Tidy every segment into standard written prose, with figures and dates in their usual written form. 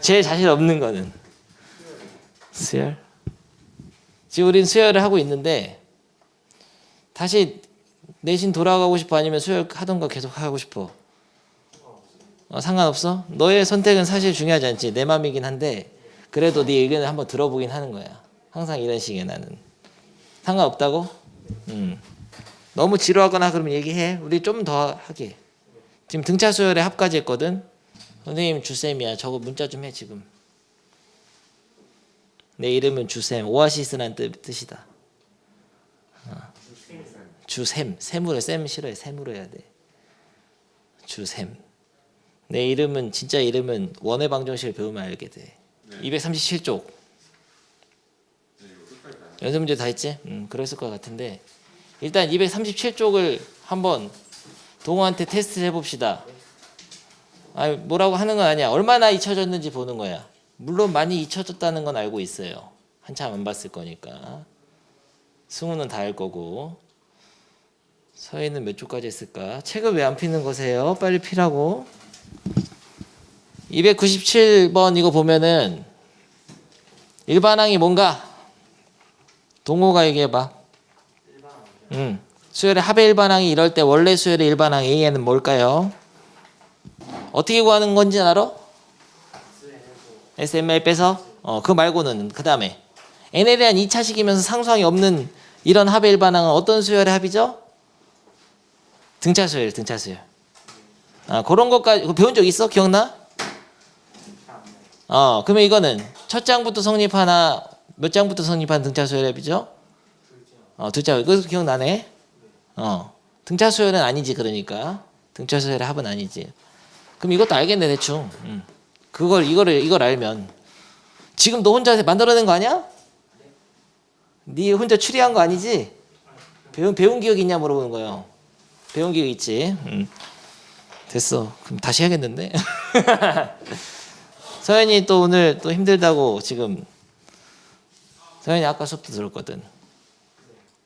제일 자신 없는 거는 수열. 지금 우린 수열을 하고 있는데 다시 내신 돌아가고 싶어 아니면 수열 하던 거 계속 하고 싶어? 상관없어? 너의 선택은 사실 중요하지 않지. 내 맘이긴 한데 그래도 네 의견을 한번 들어보긴 하는 거야. 항상 이런 식의 나는. 상관없다고? 너무 지루하거나 그러면 얘기해. 우리 좀 더 하게. 지금 등차 수열에 합까지 했거든. 선생님 주쌤이야. 저거 문자 좀 해 지금. 내 이름은 주쌤. 오아시스란 뜻이다. 주샘. 샘으로 쌤 싫어해. 샘으로 해야 돼. 주샘. 내 이름은 진짜 이름은 원해방정식을 배우면 알게 돼. 네. 237쪽. 연습 문제 다 했지? 그랬을 것 같은데 일단 237쪽을 한번 동호한테 테스트를 해봅시다. 뭐라고 하는 건 아니야. 얼마나 잊혀졌는지 보는 거야. 물론 많이 잊혀졌다는 건 알고 있어요. 한참 안 봤을 거니까. 승우는 다 알 거고. 서희는 몇 쪽까지 했을까? 책을 왜 안 피는 거세요? 빨리 피라고. 297번 이거 보면은 일반항이 뭔가? 동호가 얘기해봐. 수열의 합의 일반항이 이럴 때 원래 수열의 일반항 A에는 뭘까요? 어떻게 구하는 건지 알아? SML 빼서? 그거 말고는 그 다음에 N에 대한 2차식이면서 상수항이 없는 이런 합의 일반항은 어떤 수열의 합이죠? 등차 수열, 등차 수열. 그런 것까지 배운 적 있어? 기억나? 그러면 이거는 첫 장부터 성립하나 몇 장부터 성립한 등차 수열의 합이죠? 둘째. 그래서 기억나네? 등차 수열은 아니지. 그러니까 등차 수열의 합은 아니지. 그럼 이것도 알겠네 대충. 이걸 알면 지금 너 혼자 만들어낸 거 아니야? 네 혼자 추리한 거 아니지? 배운 기억 있냐 물어보는 거예요. 배운 기억 있지? 됐어. 그럼 다시 해야겠는데? 서현이 또 오늘 또 힘들다고 지금. 서현이 아까 수업도 들었거든.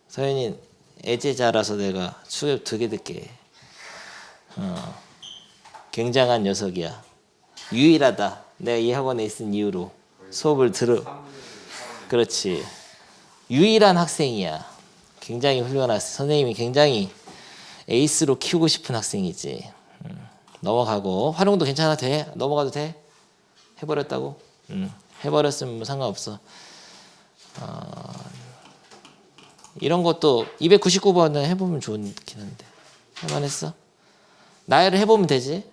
서현이 애제자라서 내가 수업 되게 듣게. 굉장한 녀석이야. 유일하다. 내가 이 학원에 있은 이유로 수업을 그렇지. 유일한 학생이야. 굉장히 훌륭한 학생. 선생님이 굉장히 에이스로 키우고 싶은 학생이지. 넘어가고. 활용도 괜찮아? 돼? 넘어가도 돼? 해버렸다고? 해버렸으면 뭐 상관없어. 이런 것도 299번은 해보면 좋긴 한데. 할만했어? 나열을 해보면 되지.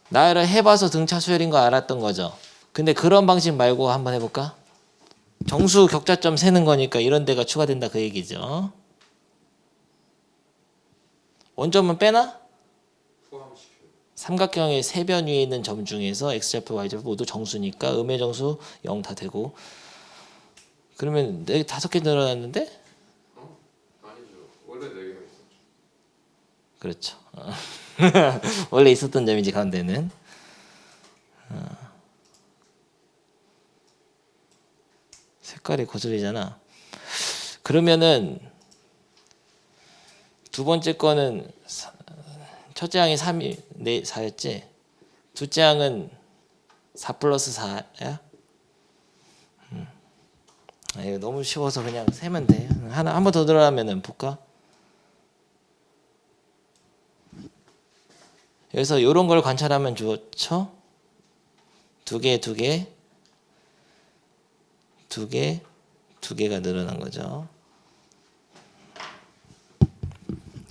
나열을 해봐서 등차 수열인 거 알았던 거죠. 근데 그런 방식 말고 한번 해볼까? 정수 격자점 세는 거니까 이런 데가 추가된다 그 얘기죠. 원점은 빼나? 삼각형의 세변 위에 있는 점 중에서 x좌표, y좌표 모두 정수니까 음의 정수 0 다 되고. 그러면 5개 늘어났는데? 아니죠. 원래 4개가 있었죠. 그렇죠. 원래 있었던 점이지 가운데는. 색깔이 거슬리잖아. 그러면은 두 번째 거는 첫째 항이 3이 4였지. 둘째 항은 4 플러스 4야? 이거 너무 쉬워서 그냥 세면 돼. 한 번 더 들어가면은 볼까? 여기서 이런 걸 관찰하면 좋죠. 두 개가 늘어난 거죠.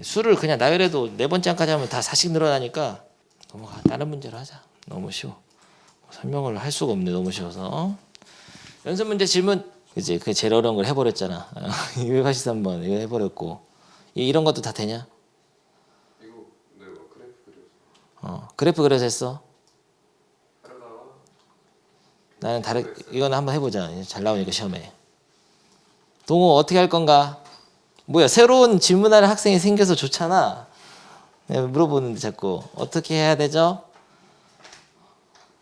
수를 그냥 나열해도 네 번째 항까지 하면 다 4씩 늘어나니까 넘어가. 다른 문제로 하자. 너무 쉬워. 설명을 할 수가 없네. 너무 쉬워서. 연습 문제 질문. 그치? 그 제일 어려운 걸 해버렸잖아. 283번 이거 해버렸고. 이런 것도 다 되냐? 이거 네, 그래프 그려서. 그래프 그려서 했어. 하다가 나는 이거는 한번 해보자. 잘 나오니까 시험에. 동호 어떻게 할 건가? 뭐야 새로운 질문할 학생이 생겨서 좋잖아. 내가 물어보는데 자꾸 어떻게 해야 되죠?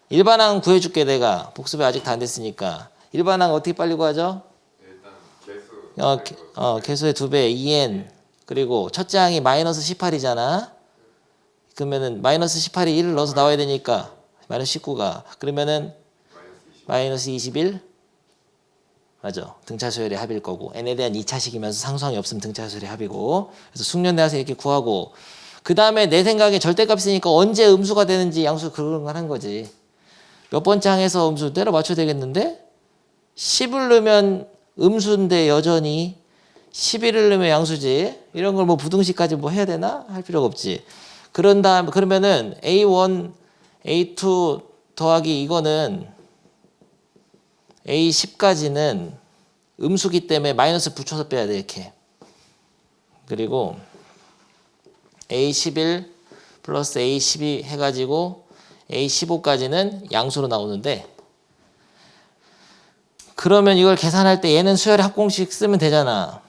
일반항 구해줄게. 내가 복습이 아직 다 안 됐으니까. 일반항 어떻게 빨리 구하죠? 일단 개수 개수의 2배 2n 그리고 첫째 항이 마이너스 18이잖아. 그러면은 마이너스 18이 1을 넣어서 나와야 되니까 마이너스 19가 그러면은 마이너스 21 맞아. 등차 수열의 합일 거고 n에 대한 2차식이면서 상수항이 없으면 등차 수열의 합이고 그래서 숙련대학생 이렇게 구하고 그 다음에 내 생각에 절대값 있으니까 언제 음수가 되는지 양수 그런 걸 하는 거지. 몇 번째 항에서 음수 때려 맞춰야 되겠는데 10을 넣으면 음수인데 여전히 11을 넣으면 양수지. 이런 걸 뭐 부등식까지 뭐 해야 되나? 할 필요가 없지. 그런 다음 그러면은 A1, A2 더하기 이거는 A10까지는 음수기 때문에 마이너스 붙여서 빼야 돼 이렇게. 그리고 A11 플러스 A12 해가지고 A15까지는 양수로 나오는데 그러면 이걸 계산할 때 얘는 수열의 합공식 쓰면 되잖아.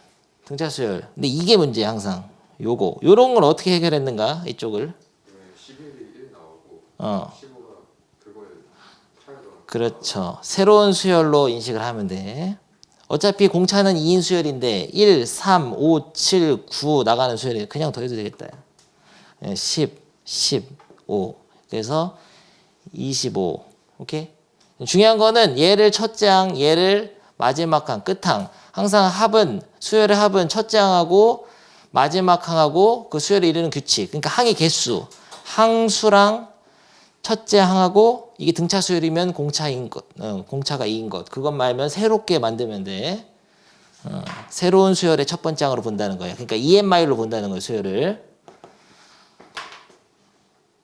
등차 수열. 근데 이게 문제야 항상. 요런 걸 어떻게 해결했는가 이쪽을. 11이 1 나오고 15가 그거에 차이가 그렇죠. 새로운 수열로 인식을 하면 돼. 어차피 공차는 2인 수열인데 1, 3, 5, 7, 9 나가는 수열이 그냥 더해도 되겠다. 10, 15. 그래서 25. 오케이? 중요한 거는 얘를 첫째 항, 얘를 마지막 항, 끝항. 항상 합은 수열의 합은 첫째 항하고 마지막 항하고 그 수열을 이루는 규칙. 그러니까 항의 개수. 항수랑 첫째 항하고 이게 등차 수열이면 공차인 것, 공차가 2인 것. 그것만 알면 새롭게 만들면 돼. 새로운 수열의 첫 번째 항으로 본다는 거예요. 그러니까 EMI로 본다는 거예요, 수열을.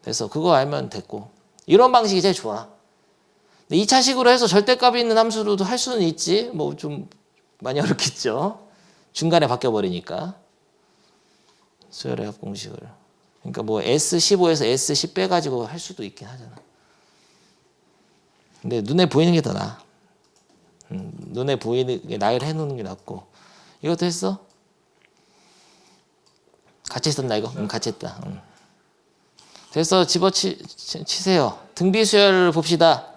그래서 그거 알면 됐고. 이런 방식이 제일 좋아. 2차식으로 해서 절대값이 있는 함수로도 할 수는 있지. 뭐 좀 많이 어렵겠죠. 중간에 바뀌어버리니까. 수열의 합공식을. 그러니까 뭐 S15에서 S10 빼가지고 할 수도 있긴 하잖아. 근데 눈에 보이는 게 더 나아. 눈에 보이는 게 나열 해놓는 게 낫고. 이것도 했어? 같이 했었나 이거? 같이 했다. 됐어. 집어치세요. 등비수열 봅시다.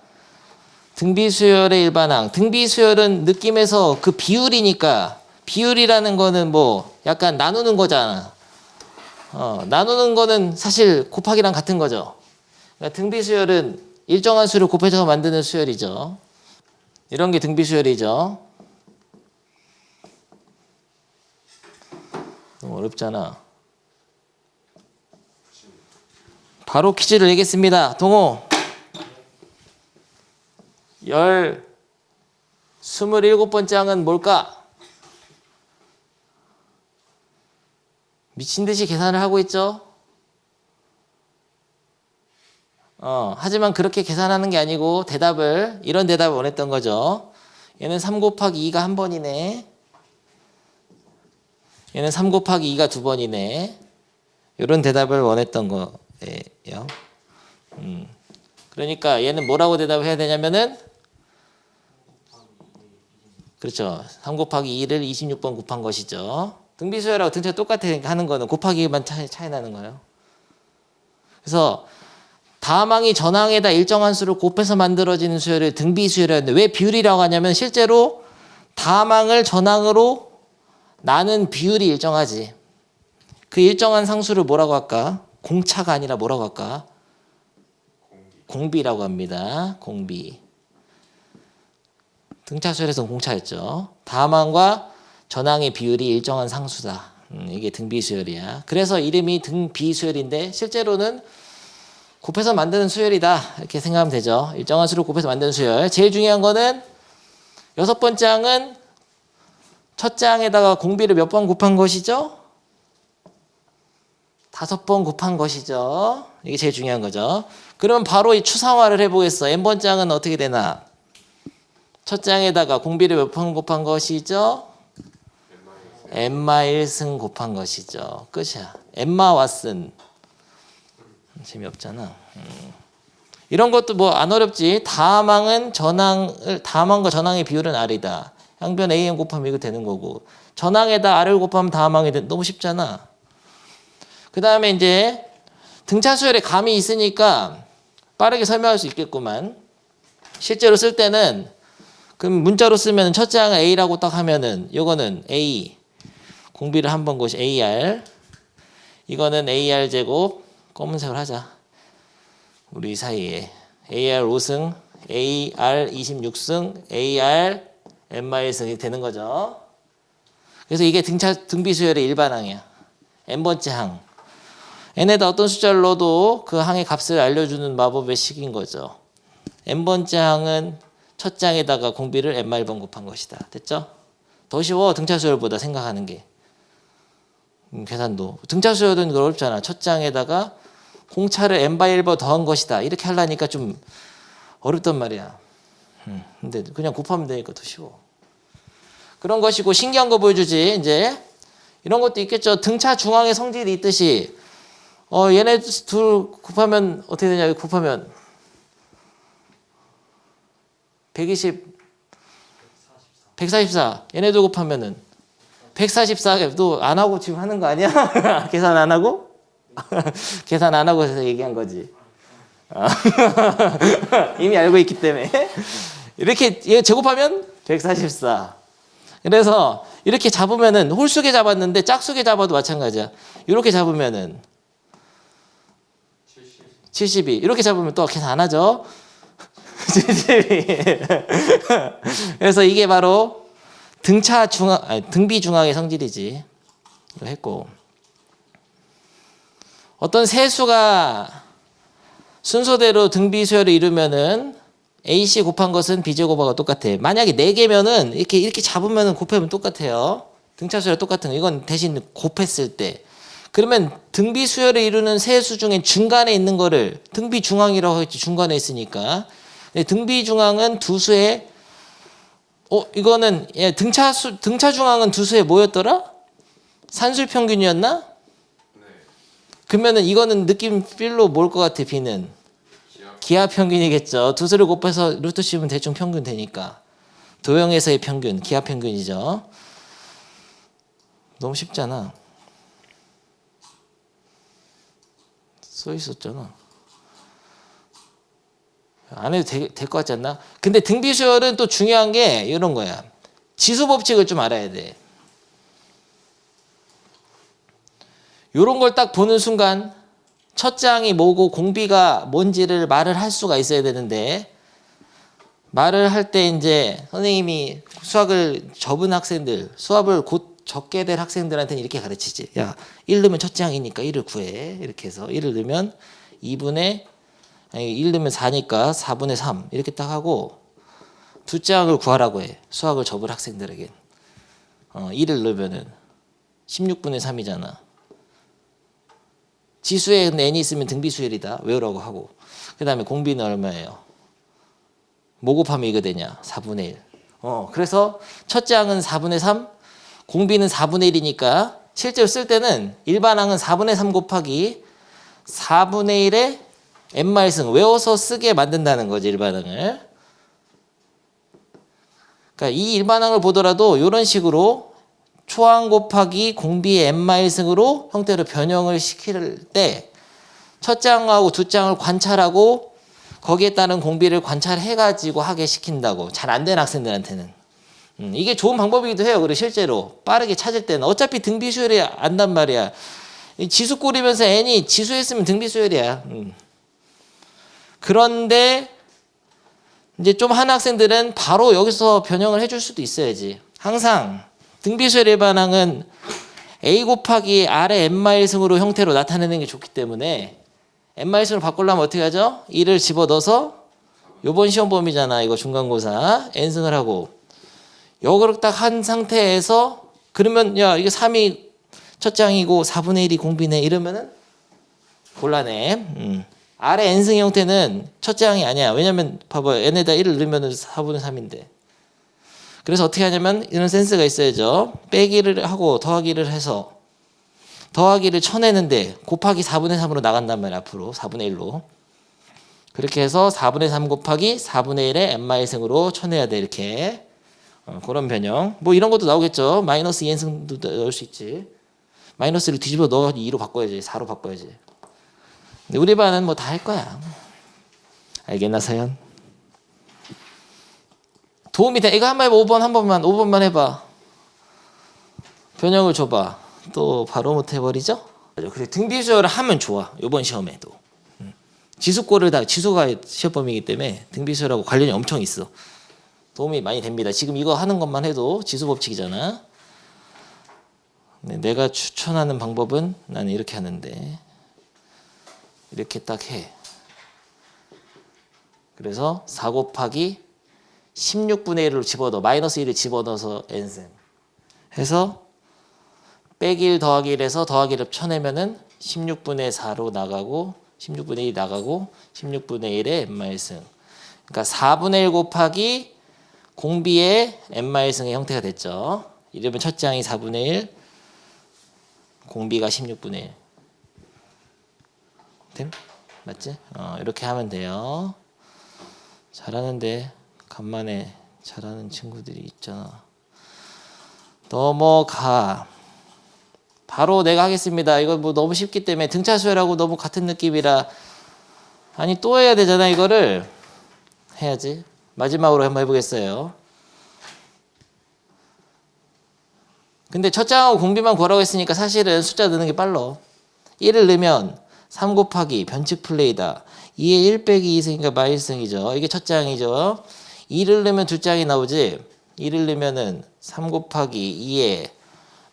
등비수열의 일반항. 등비수열은 느낌에서 그 비율이니까 비율이라는 거는 뭐 약간 나누는 거잖아. 나누는 거는 사실 곱하기랑 같은 거죠. 그러니까 등비수열은 일정한 수를 곱해서 만드는 수열이죠. 이런 게 등비수열이죠. 너무 어렵잖아. 바로 퀴즈를 내겠습니다. 동호. 27번째 항은 뭘까? 미친 듯이 계산을 하고 있죠? 하지만 그렇게 계산하는 게 아니고 이런 대답을 원했던 거죠. 얘는 3 곱하기 2가 한 번이네. 얘는 3 곱하기 2가 두 번이네. 이런 대답을 원했던 거예요. 그러니까 얘는 뭐라고 대답을 해야 되냐면은 그렇죠. 3 곱하기 2를 26번 곱한 것이죠. 등비수열하고 등차 똑같아 하는 거는 곱하기만 차이 나는 거예요. 그래서 다항이 전항에다 일정한 수를 곱해서 만들어지는 수열을 등비수열이라는데 왜 비율이라고 하냐면 실제로 다항을 전항으로 나눈 비율이 일정하지. 그 일정한 상수를 뭐라고 할까? 공차가 아니라 뭐라고 할까? 공비라고 합니다. 공비. 등차수열에서는 공차였죠. 다항과 전항의 비율이 일정한 상수다. 이게 등비수열이야. 그래서 이름이 등비수열인데 실제로는 곱해서 만드는 수열이다. 이렇게 생각하면 되죠. 일정한 수를 곱해서 만드는 수열. 제일 중요한 거는 6번째 항은 첫째 항에다가 공비를 몇 번 곱한 것이죠? 5번 곱한 것이죠. 이게 제일 중요한 거죠. 그러면 바로 이 추상화를 해보겠어. n번째 항은 어떻게 되나? 첫째 항에다가 공비를 몇 번 곱한 것이죠? n-1승 곱한 것이죠. 끝이야. n마 왓슨. 재미없잖아. 이런 것도 뭐 안 어렵지. 다항과 전항의 비율은 R이다. 항변 AN 곱하면 이거 되는 거고. 전항에다 R을 곱하면 다항이 돼. 너무 쉽잖아. 그 다음에 이제 등차 수열에 감이 있으니까 빠르게 설명할 수 있겠구만. 실제로 쓸 때는 그럼 문자로 쓰면 첫째 항을 A라고 딱 하면은 이거는 A 공비를 한 번 것이 AR 이거는 AR 제곱 검은색으로 하자. 우리 사이에 AR 5승, AR 26승, AR N-승이 되는 거죠. 그래서 이게 등비 수열의 일반항이야. n번째 항. n에다 어떤 숫자를 넣어도 그 항의 값을 알려주는 마법의 식인 거죠. n번째 항은 첫 장에다가 공비를 n마일번 곱한 것이다. 됐죠? 더 쉬워. 등차 수열보다 생각하는 게. 계산도. 등차 수열은 어렵잖아. 첫 장에다가 공차를 n/1번 더한 것이다. 이렇게 하려니까 좀 어렵단 말이야. 근데 그냥 곱하면 되니까 더 쉬워. 그런 것이고 신기한 거 보여주지. 이제 이런 것도 있겠죠. 등차 중앙의 성질이 있듯이 얘네 둘 곱하면 어떻게 되냐. 여기 곱하면 144. 얘네들 곱하면은 144도 안 하고 지금 하는 거 아니야? 계산 안 하고? 계산 안 하고 해서 얘기한 거지. 이미 알고 있기 때문에. 이렇게 얘 제곱하면 144. 그래서 이렇게 잡으면은 홀수게 잡았는데 짝수게 잡아도 마찬가지야. 이렇게 잡으면은 72. 이렇게 잡으면 또 계산 안 하죠. 72. 그래서 이게 바로 등비 중앙의 성질이지. 이거 했고. 어떤 세수가 순서대로 등비 수열을 이루면은 AC 곱한 것은 B제곱하고 똑같아. 만약에 4개면은 이렇게 잡으면은 곱하면 똑같아요. 등차 수열 똑같은 거. 이건 대신 곱했을 때. 그러면 등비 수열을 이루는 세수 중에 중간에 있는 거를 등비 중앙이라고 했지. 중간에 있으니까. 등비 중앙은 두 수의 이거는 등차 중앙은 두 수의 뭐였더라? 산술 평균이었나? 네. 그러면은 이거는 느낌필로 뭘 것 같아? B는 기하 평균이겠죠. 두 수를 곱해서 루트 씌우면 대충 평균 되니까. 도형에서의 평균, 기하 평균이죠. 너무 쉽잖아. 써 있었잖아. 안 해도 될 것 같지 않나? 근데 등비 수열은 또 중요한 게 이런 거야. 지수 법칙을 좀 알아야 돼. 이런 걸 딱 보는 순간 첫 장이 뭐고 공비가 뭔지를 말을 할 수가 있어야 되는데 말을 할 때 이제 선생님이 수학을 접은 학생들, 수학을 곧 적게 될 학생들한테는 이렇게 가르치지. 야, 1 넣으면 첫 장이니까 1을 구해. 이렇게 해서 1을 넣으면 1 넣으면 4니까 4분의 3 이렇게 딱 하고 두 장을 구하라고 해. 수학을 접을 학생들에게. 1을 넣으면은 16분의 3이잖아. 지수에 n이 있으면 등비수열이다. 외우라고 하고. 그 다음에 공비는 얼마예요? 뭐 곱하면 이거 되냐? 4분의 1. 그래서 첫 장은 4분의 3, 공비는 4분의 1이니까 실제로 쓸 때는 일반항은 4분의 3 곱하기 4분의 1의 n말승 외워서 쓰게 만든다는 거지, 일반항을. 그러니까 이 일반항을 보더라도 이런 식으로 초항 곱하기 공비의 n마일승으로 형태로 변형을 시킬 때 첫 장하고 두 장을 관찰하고 거기에 따른 공비를 관찰해가지고 하게 시킨다고. 잘 안 되는 학생들한테는. 이게 좋은 방법이기도 해요. 그리고 실제로 빠르게 찾을 때는 어차피 등비수열이 안단 말이야. 지수 꼬리면서 n이 지수했으면 등비수열이야. 그런데 이제 좀 한 학생들은 바로 여기서 변형을 해줄 수도 있어야지. 항상 등비수열 일반항은 a 곱하기 r의 n마일승으로 형태로 나타내는 게 좋기 때문에 n마일승으로 바꾸려면 어떻게 하죠? 1을 집어넣어서 요번 시험 범위잖아. 이거 중간고사 n승을 하고 요거를 딱 한 상태에서 그러면 야 이게 3이 첫 장이고 4분의 1이 공비네 이러면은 곤란해. r의 n승 형태는 첫 장이 아니야. 왜냐면 봐봐요. n에다 1을 넣으면 4분의 3인데. 그래서 어떻게 하냐면 이런 센스가 있어야죠. 빼기를 하고 더하기를 해서 더하기를 쳐내는데 곱하기 4분의 3으로 나간단 말이야. 앞으로 4분의 1로. 그렇게 해서 4분의 3 곱하기 4분의 1의 n마일승으로 쳐내야 돼. 이렇게. 그런 변형. 뭐 이런 것도 나오겠죠. 마이너스 2n승도 넣을 수 있지. 마이너스를 뒤집어 넣어 2로 바꿔야지. 4로 바꿔야지. 근데 우리 반은 뭐 다 할 거야. 알겠나 서현? 도움이 돼. 이거 한번 해봐. 5번만 해봐. 변형을 줘봐. 또 바로 못 해버리죠? 그래 등비수열을 하면 좋아. 이번 시험에도. 지수가 시험 범위이기 때문에 등비수열하고 관련이 엄청 있어. 도움이 많이 됩니다. 지금 이거 하는 것만 해도 지수 법칙이잖아. 네, 내가 추천하는 방법은 나는 이렇게 하는데 이렇게 딱 해. 그래서 4 곱하기 16분의 1을 집어넣어. 마이너스 1을 집어넣어서 n승 해서 빼기 1 더하기 1에서 더하기 1을 쳐내면은 16분의 4로 나가고 16분의 1이 나가고 16분의 1의 n마일승. 그러니까 4분의 1 곱하기 공비의 n마일승의 형태가 됐죠. 이러면 첫 장이 4분의 1, 공비가 16분의 1. 됨? 맞지? 이렇게 하면 돼요. 잘하는데 간만에 잘하는 친구들이 있잖아. 넘어가. 바로 내가 하겠습니다. 이거 뭐 너무 쉽기 때문에 등차 수열하고 너무 같은 느낌이라 아니 또 해야 되잖아. 이거를 해야지. 마지막으로 한번 해보겠어요. 근데 첫 장하고 공비만 구하라고 했으니까 사실은 숫자 넣는 게 빨라. 1을 넣으면 3 곱하기 변칙 플레이다. 2에 1 빼기 2승이니까 마일승이죠. 이게 첫 장이죠. 2를 넣으면 두 장이 나오지. 2를 넣으면은 3 곱하기 2에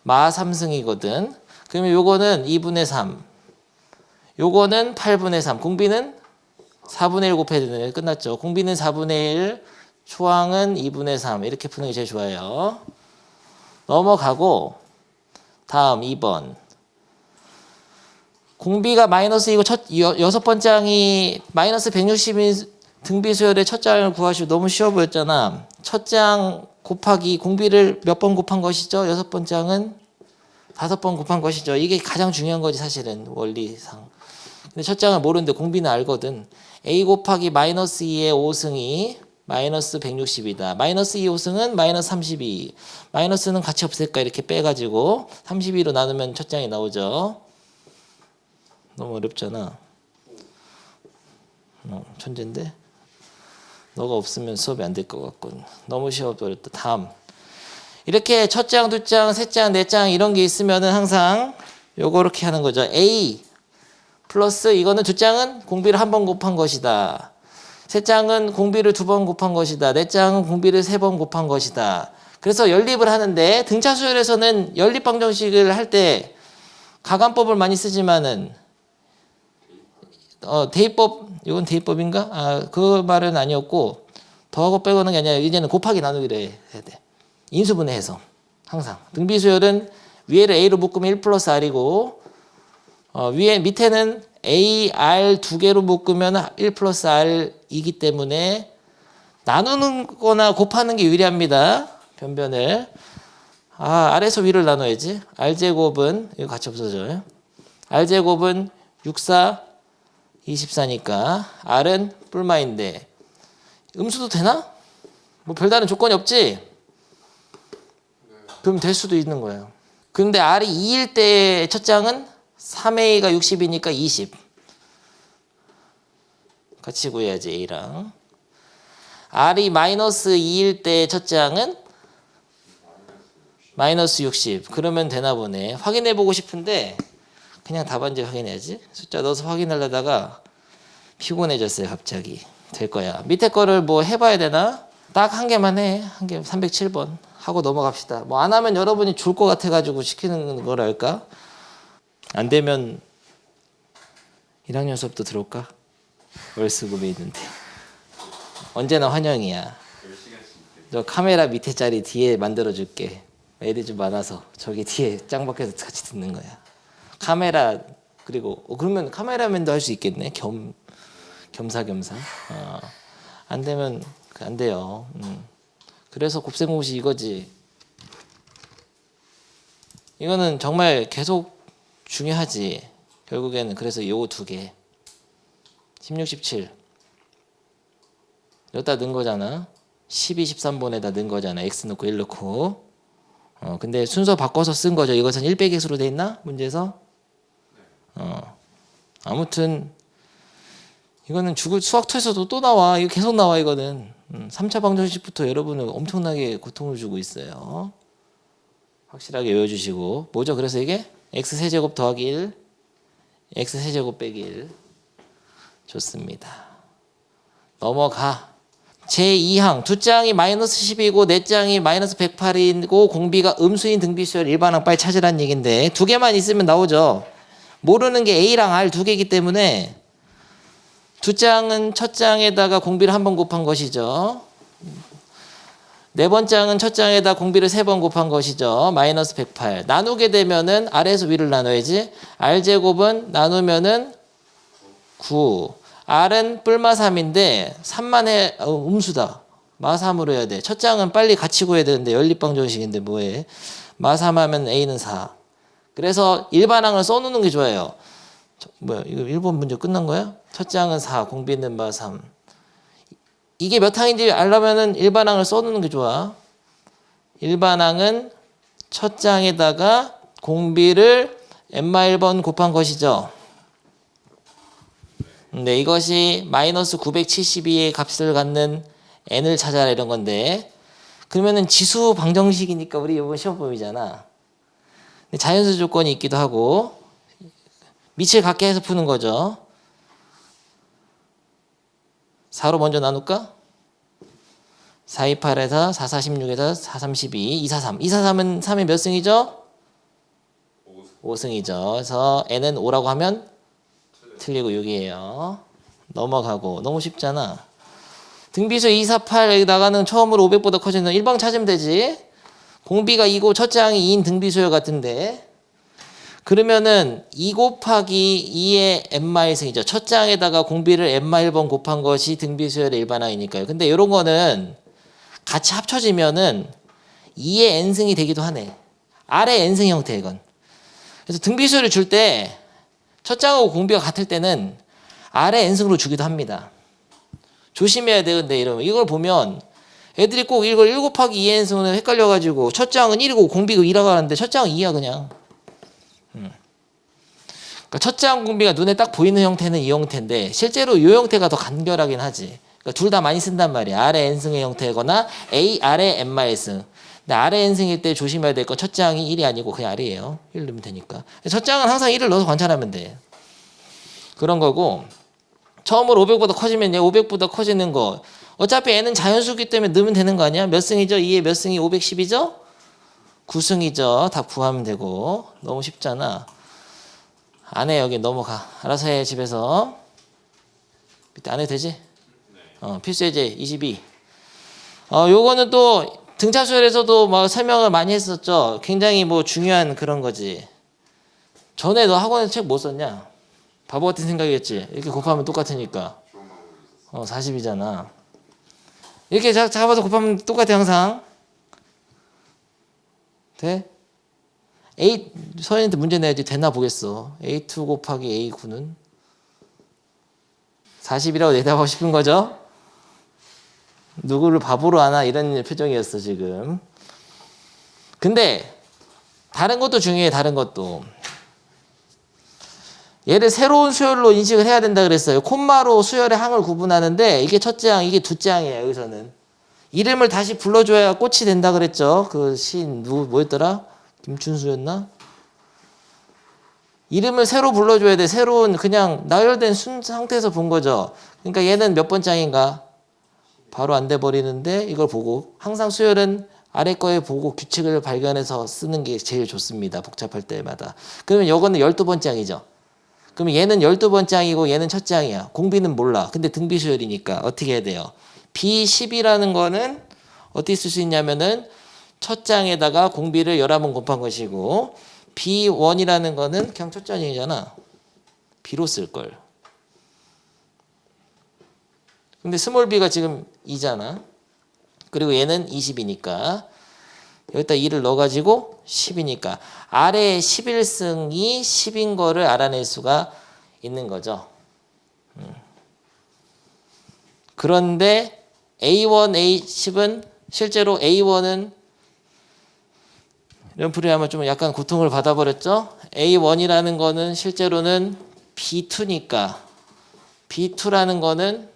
마 3승이거든. 그러면 요거는 2분의 3. 요거는 8분의 3. 공비는 4분의 1 곱해야 되네. 끝났죠. 공비는 4분의 1. 초항은 2분의 3. 이렇게 푸는 게 제일 좋아요. 넘어가고 다음 2번. 공비가 마이너스이고 여섯 번째 장이 마이너스 160인 등비수열의 첫 장을 구하시고 너무 쉬워 보였잖아. 첫 장 곱하기 공비를 몇 번 곱한 것이죠? 여섯 번째 장은 5번 곱한 것이죠. 이게 가장 중요한 거지 사실은 원리상. 근데 첫 장을 모르는데 공비는 알거든. a 곱하기 마이너스 2의 5승이 마이너스 160이다. 마이너스 2 5승은 마이너스 32. 마이너스는 같이 없앨까 이렇게 빼가지고 32로 나누면 첫 장이 나오죠. 너무 어렵잖아. 천재인데? 너가 없으면 수업이 안 될 것 같군. 너무 쉬워 어렵다. 다음. 이렇게 첫 장, 두 장, 세 장, 네 장 이런 게 있으면은 항상 요거 이렇게 하는 거죠. A 플러스 이거는 두 장은 공비를 한 번 곱한 것이다. 세 장은 공비를 두 번 곱한 것이다. 네 장은 공비를 세 번 곱한 것이다. 그래서 연립을 하는데 등차 수열에서는 연립 방정식을 할 때 가관법을 많이 쓰지만은 대입법 이건 대입법인가? 그 말은 아니었고 더하고 빼고는 게 아니라 이제는 곱하기 나누기를 해야 돼. 인수분해해서 항상 등비수열은 위에를 a로 묶으면 1 플러스 r이고 밑에는 a, r 두 개로 묶으면 1 플러스 r이기 때문에 나누는 거나 곱하는 게 유리합니다. 변변을 아래에서 위를 나눠야지. r제곱은 이거 같이 없어져요. r제곱은 6, 4, 24니까 r은 뿔마인데 음수도 되나? 뭐 별다른 조건이 없지? 그럼 될 수도 있는 거예요. 근데 r이 2일 때 첫 장은 3a가 60이니까 20 같이 구해야지 a랑. r이 마이너스 2일 때 첫 장은 마이너스 60 그러면 되나 보네. 확인해 보고 싶은데 그냥 답안지 확인해야지. 숫자 넣어서 확인하려다가 피곤해졌어요 갑자기. 될 거야. 밑에 거를 뭐 해봐야 되나? 딱 한 개만 해. 한 개 307번 하고 넘어갑시다. 뭐 안 하면 여러분이 줄 것 같아가지고 시키는 거랄까? 안 되면 1학년 수업도 들어올까? 월수금이 있는데 언제나 환영이야. 너 카메라 밑에 자리 뒤에 만들어줄게. 애들이 좀 많아서 저기 뒤에 짱 밖에서 같이 듣는 거야. 카메라 그리고 그러면 카메라맨도 할 수 있겠네. 겸사겸사. 안 되면 안 돼요. 그래서 곱셈공식 이거지. 이거는 정말 계속 중요하지. 결국에는 그래서 요 두 개. 16, 17. 여기다 넣은 거잖아. 12, 13번에다 넣은 거잖아. x 넣고 1 넣고. 근데 순서 바꿔서 쓴 거죠. 이것은 1 빼기 x로 돼 있나? 문제에서? 아무튼 이거는 수학투에서도 또 나와. 이거 계속 나와 이거는. 3차 방정식부터 여러분은 엄청나게 고통을 주고 있어요. 확실하게 외워주시고. 뭐죠? 그래서 이게 x 세제곱 더하기 1 x세제곱 빼기 1. 좋습니다. 넘어가. 제2항 두 장이 마이너스 10이고 네 장이 마이너스 108이고 공비가 음수인 등비수열 일반항 빨리 찾으라는 얘기인데 두 개만 있으면 나오죠. 모르는 게 A랑 R 두 개이기 때문에 두 장은 첫 장에다가 공비를 한 번 곱한 것이죠. 네 번 장은 첫 장에다 공비를 세 번 곱한 것이죠. 마이너스 108. 나누게 되면은 아래에서 위를 나눠야지. R제곱은 나누면은 9. R은 뿔마 3인데 3만의 음수다. 마 3으로 해야 돼. 첫 장은 빨리 같이 구해야 되는데 연립방정식인데 뭐해. 마 3 하면 A는 4. 그래서 일반항을 써놓는 게 좋아요. 뭐야 이거 1번 문제 끝난 거야? 첫 장은 4, 공비는 마 3. 이게 몇 항인지 알려면은 일반항을 써놓는 게 좋아. 일반항은 첫 장에다가 공비를 n-1번 곱한 것이죠. 네, 이것이 마이너스 972의 값을 갖는 n을 찾아라 이런 건데 그러면은 지수 방정식이니까 우리 이번 시험법이잖아. 자연수 조건이 있기도 하고 밑을 갖게 해서 푸는 거죠. 4로 먼저 나눌까? 428에서 446에서 432, 243. 243은 3이 몇 승이죠? 5승이죠. 그래서 n은 5라고 하면 틀리고 6이에요. 넘어가고 너무 쉽잖아. 등비수 248 나가는 처음으로 500보다 커지는 1번 찾으면 되지. 공비가 2고 첫 장이 2인 등비수열 같은데 그러면은 2 곱하기 2의 n-승이죠. 첫 장에다가 공비를 n-1번 곱한 것이 등비수열의 일반항이니까요. 근데 이런 거는 같이 합쳐지면은 2의 n승이 되기도 하네. R의 n승 형태 이건. 그래서 등비수열을 줄 때 첫 장하고 공비가 같을 때는 R의 n승으로 주기도 합니다. 조심해야 되는데 이러면 이걸 보면 애들이 꼭 이걸 1 곱하기 2의 n승은 헷갈려가지고 첫 장은 1이고 공비가 2라고 하는데 첫 장은 2야 그냥. 그러니까 첫 장 공비가 눈에 딱 보이는 형태는 이 형태인데 실제로 이 형태가 더 간결하긴 하지. 그러니까 둘 다 많이 쓴단 말이야. R의 n승의 형태거나 R의 n-승. 근데 R의 n승일 때 조심해야 될 건 첫 장이 1이 아니고 그냥 R이에요. 1 넣으면 되니까. 첫 장은 항상 1을 넣어서 관찰하면 돼. 그런 거고 처음으로 500보다 커지면 얘 500보다 커지는 거 어차피 n은 자연수기 때문에 넣으면 되는 거 아니야? 몇 승이죠? 2의 몇 승이 510이죠? 9승이죠. 다 구하면 되고 너무 쉽잖아. 안 해 여기 넘어가. 알아서 해 집에서. 밑에 안 해도 되지? 필수예제 22. 요거는 또 등차수열에서도 막 설명을 많이 했었죠. 굉장히 뭐 중요한 그런 거지. 전에 너 학원에서 책 못 썼냐? 바보 같은 생각이겠지. 이렇게 곱하면 똑같으니까. 40이잖아. 이렇게 잡아서 곱하면 똑같아 항상. 돼? A 서현이한테 문제 내야지 되나 보겠어. A2 곱하기 A9는 40이라고 대답하고 싶은 거죠? 누구를 바보로 하나 이런 표정이었어 지금. 근데 다른 것도 중요해. 다른 것도. 얘를 새로운 수열로 인식을 해야 된다 그랬어요. 콤마로 수열의 항을 구분하는데 이게 첫 장, 이게 두 장이에요. 여기서는. 이름을 다시 불러줘야 꽃이 된다 그랬죠. 그 시인 누구 뭐였더라? 김춘수였나? 이름을 새로 불러줘야 돼. 새로운 그냥 나열된 상태에서 본 거죠. 그러니까 얘는 몇 번 장인가? 바로 안 돼 버리는데 이걸 보고 항상 수열은 아래 거에 보고 규칙을 발견해서 쓰는 게 제일 좋습니다. 복잡할 때마다. 그러면 이거는 12번 장이죠. 그러면 얘는 12번 장이고 얘는 첫 장이야. 공비는 몰라. 근데 등비수열이니까 어떻게 해야 돼요? B10이라는 거는 어떻게 쓸 수 있냐면은 첫 장에다가 공비를 11번 곱한 것이고 B1이라는 거는 그냥 첫 장이잖아. B로 쓸 걸. 근데 스몰 b가 지금 2잖아. 그리고 얘는 20이니까 여기다 2를 넣어가지고 10이니까 아래의 11승이 10인 거를 알아낼 수가 있는 거죠. 그런데 A1, A10은 실제로 A1은 이런 풀이하면 좀 약간 고통을 받아버렸죠. A1이라는 거는 실제로는 B2니까 B2라는 거는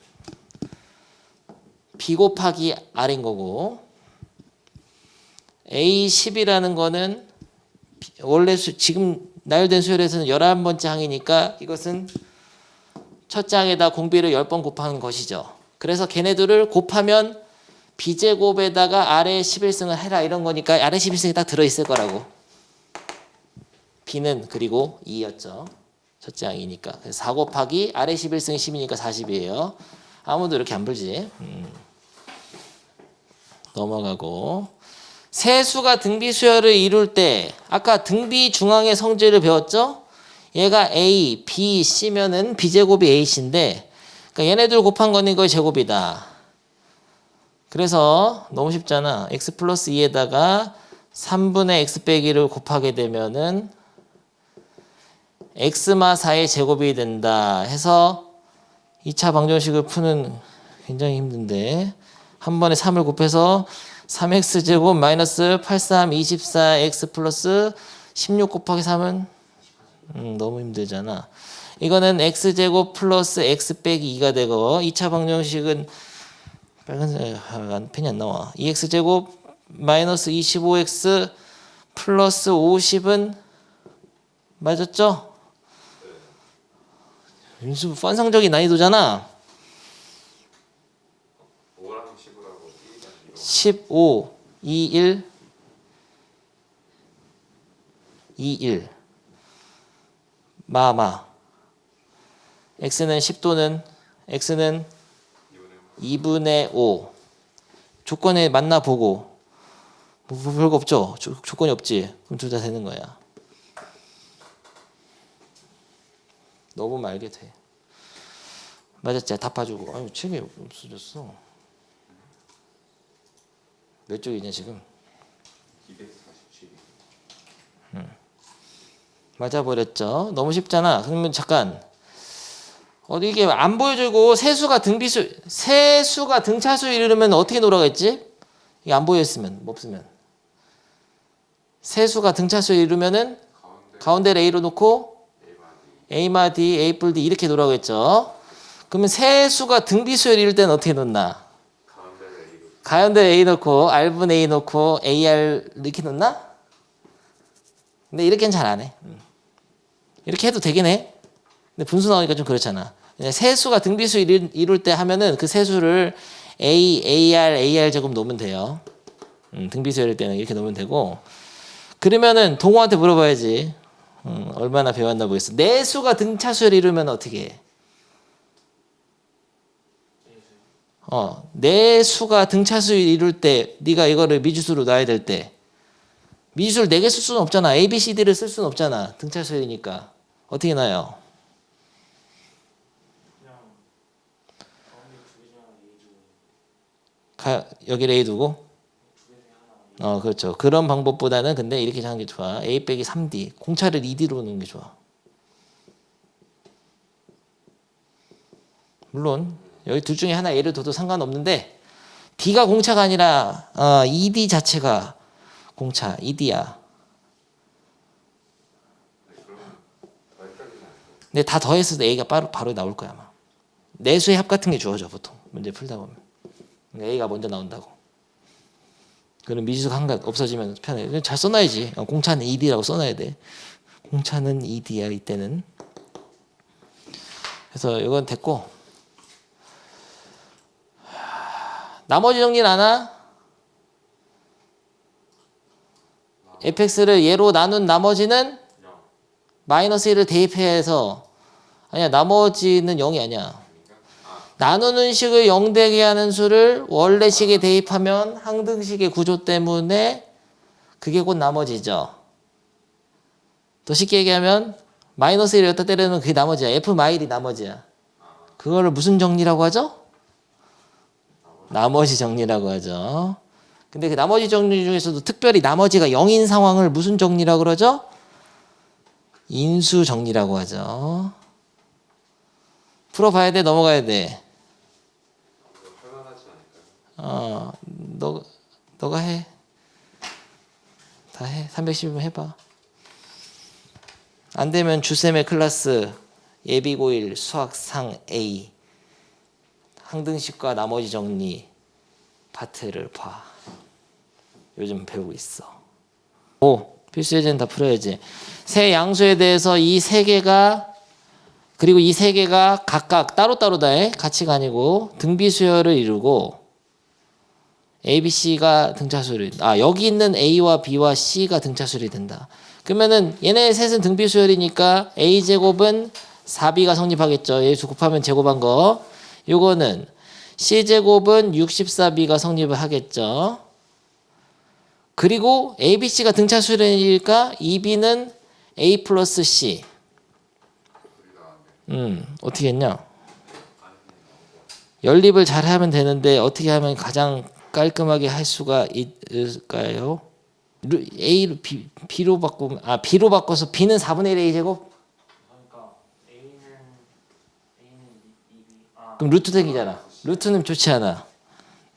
B 곱하기 R인 거고 A10이라는 거는 원래 지금 나열된 수열에서는 11번째 항이니까 이것은 첫째 항에다 공비를 10번 곱하는 것이죠. 그래서 걔네들을 곱하면 B제곱에다가 아래 11승을 해라 이런 거니까 아래 11승이 딱 들어있을 거라고. B는 그리고 2였죠. 첫째 항이니까. 그래서 4 곱하기 아래 11승이 10이니까 40이에요. 아무도 이렇게 안 불지. 넘어가고. 세수가 등비수열을 이룰 때 아까 등비 중앙의 성질을 배웠죠? 얘가 A, B, C면은 B제곱이 AC인데 그러니까 얘네들 곱한 거는 이거의 제곱이다. 그래서 너무 쉽잖아. X 플러스 2에다가 3분의 X 빼기를 곱하게 되면은 X마 4의 제곱이 된다 해서 2차 방정식을 푸는 굉장히 힘든데 한 번에 3을 곱해서 3x제곱 마이너스 83, 24x 플러스 16 곱하기 3은 너무 힘들잖아. 이거는 x제곱 플러스 x 빼기 2가 되고 2차 방정식은 빨간색 펜이 안 나와. 2x제곱 마이너스 25x 플러스 50은 맞았죠? 윤수 환상적인 난이도잖아. 5랑 15라고 15, 21, 21 마마 x는 10도는 x는 2분의 5 조건에 만나보고 뭐 별거 없죠. 조건이 없지. 그럼 둘 다 되는 거야. 너무 알게 돼. 맞았지? 다 봐주고. 아유 책이 없어졌어. 몇 쪽이냐 지금? 247. 맞아버렸죠. 너무 쉽잖아. 그러면 잠깐 어디 이게 안 보여주고 세수가 등차수 이르면 어떻게 놀아겠지? 이게 안 보였으면 없으면 세수가 등차수 이르면은 가운데를 A로 놓고 A마 D, A 뿔 D 이렇게 놀아겠죠. 그러면 세수가 등비수열 이룰 때는 어떻게 놓나? 가운데 A 놓고 R분 A 놓고 AR 이렇게 놓나? 근데 이렇게는 잘 안 해. 이렇게 해도 되긴 해. 근데 분수 나오니까 좀 그렇잖아. 세수가 등비수 이룰 때 하면은 그 세수를 A, AR, AR 제곱 놓으면 돼요. 등비수 이룰 때는 이렇게 놓으면 되고. 그러면은 동호한테 물어봐야지. 얼마나 배웠나 보겠어. 내수가 등차수를 이루면 어떻게 해? 내수가 등차수 이룰 때 네가 이거를 미주수로 놔야 될 때 미주수를 4개 쓸 수는 없잖아. A, B, C, D를 쓸 수는 없잖아. 등차수이니까. 어떻게 놔요? 여기를 A 두고? 그렇죠. 그런 방법보다는 근데 이렇게 하는 게 좋아. A 빼기 3D. 공차를 2D로 넣는 게 좋아. 물론 여기 둘 중에 하나 A를 둬도 상관없는데 D가 공차가 아니라 2D 자체가 공차 2D야. 근데 다 더했을 때 A가 바로 나올 거야 아마. 내수의 합 같은 게 주어져 보통 문제 풀다 보면. A가 먼저 나온다고. 그럼 미지수가 한 가 없어지면 편해. 잘 써놔야지. 공차는 2D라고 써놔야 돼. 공차는 2D야 이때는. 그래서 이건 됐고. 나머지 정리는 안 하? fx를 얘로 나눈 나머지는 마이너스 1을 대입해서 아니야 나머지는 0이 아니야. 나누는 식을 0 되게 하는 수를 원래 식에 대입하면 항등식의 구조 때문에 그게 곧 나머지죠. 더 쉽게 얘기하면 마이너스 1을 여기다 때려놓으면 그게 나머지야. F-1이 나머지야. 그거를 무슨 정리라고 하죠? 나머지 정리라고 하죠. 근데 그 나머지 정리 중에서도 특별히 나머지가 0인 상황을 무슨 정리라고 그러죠? 인수 정리라고 하죠. 풀어봐야 돼, 넘어가야 돼. 너가 해. 다 해. 310이면 해봐. 안 되면 주쌤의 클래스 예비고일 수학상 A 항등식과 나머지 정리 파트를 봐. 요즘 배우고 있어. 필수 예제는 다 풀어야지. 세 양수에 대해서 이 세 개가 그리고 이 세 개가 각각 따로따로다. 같이가 아니고 등비수열을 이루고 A, B, C가 등차수열이 여기 있는 A와 B와 C가 등차수열이 된다. 그러면은 얘네 셋은 등비수열이니까 A제곱은 4B가 성립하겠죠. 얘수 곱하면 제곱한 거. 요거는 C제곱은 64B가 성립을 하겠죠. 그리고 A, B, C가 등차수열이니까 2B는 A 플러스 C. 어떻게 했냐? 연립을 잘 하면 되는데 어떻게 하면 가장 깔끔하게 할 수가 있을까요? A로 B로 바꾸면 B로 바꿔서 B는 4분의 1 A제곱? 그러니까 A는 2B. 그럼 루트 생기잖아. 루트는 좋지 않아.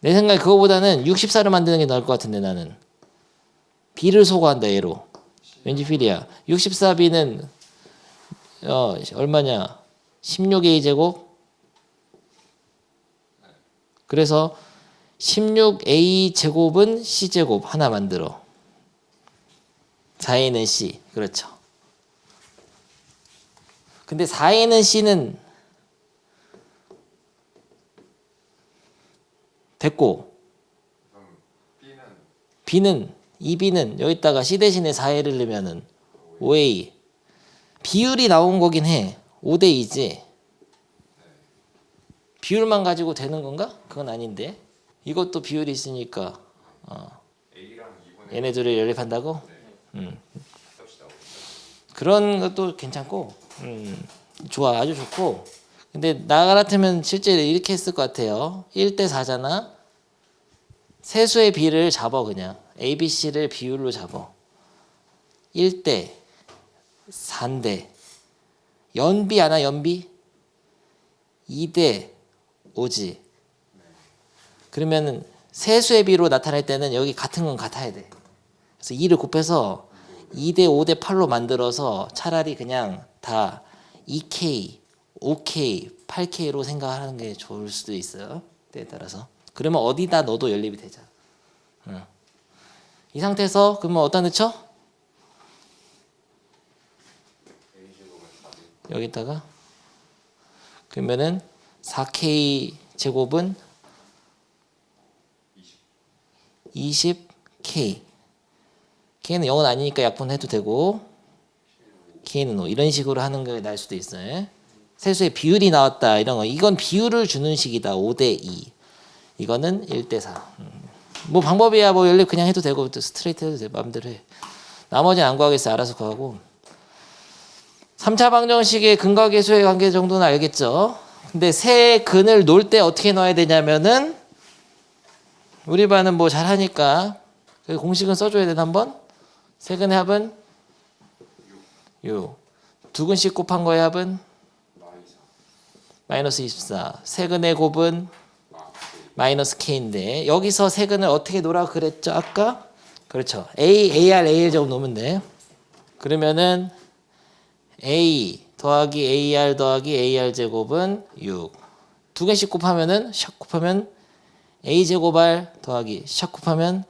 내 생각에 그거보다는 64를 만드는 게 나을 것 같은데 나는. B를 소거한다 A로. 왠지 필이야. 64B는 얼마냐? 16A제곱? 그래서 16A제곱은 C제곱 하나 만들어. 4A는 C. 그렇죠. 근데 4A는 C는 됐고 그럼 B는 B는 2B는 여기다가 C 대신에 4A를 넣으면은 5A. 비율이 나온 거긴 해. 5대 2지. 비율만 가지고 되는 건가? 그건 아닌데. 이것도 비율이 있으니까 A랑 2분의 얘네 둘을 연립한다고? 합시다. 그런 것도 괜찮고 좋아. 아주 좋고. 근데 나 같으면 실제 이렇게 했을 것 같아요. 1대 4잖아. 세수의 비를 잡아 그냥. A, B, C를 비율로 잡아. 1대 4인데 연비 하나 연비? 2대 5지. 그러면은 세수의 비로 나타낼 때는 여기 같은 건 같아야 돼. 그래서 2를 곱해서 2대 5대 8로 만들어서 차라리 그냥 다 2K, 5K, 8K로 생각하는 게 좋을 수도 있어요. 때에 따라서. 그러면 어디다 넣어도 연립이 되잖아. 이 상태에서 그러면 어디다 넣죠? 여기다가 그러면은 4K 제곱은 20K. K는 0은 아니니까 약분해도 되고 K는 5 이런 식으로 하는 게 나을 수도 있어요. 세수의 비율이 나왔다 이런 거. 이건 비율을 주는 식이다. 5대 2. 이거는 1대 4. 뭐 방법이야 뭐 연립 그냥 해도 되고 스트레이트 해도 돼. 마음대로 해. 나머지는 안 구하겠어. 알아서 구하고. 3차 방정식의 근과 계수의 관계 정도는 알겠죠. 근데 세 근을 놓을 때 어떻게 넣어야 되냐면은 우리 반은 뭐 잘하니까 그 공식은 써줘야 되나 한번? 세 근의 합은 6. 두 근씩 곱한 거의 합은 마이너스 24. 세 근의 곱은 마이너스 K인데 여기서 세 근을 어떻게 놓으라 그랬죠 아까? 그렇죠. A, AR, AL 제곱 놓으면 돼. 그러면은 A 더하기 AR 더하기 AR 제곱은 6. 두 개씩 곱하면은 샥 곱하면 A 제곱 R 더하기 샥 곱하면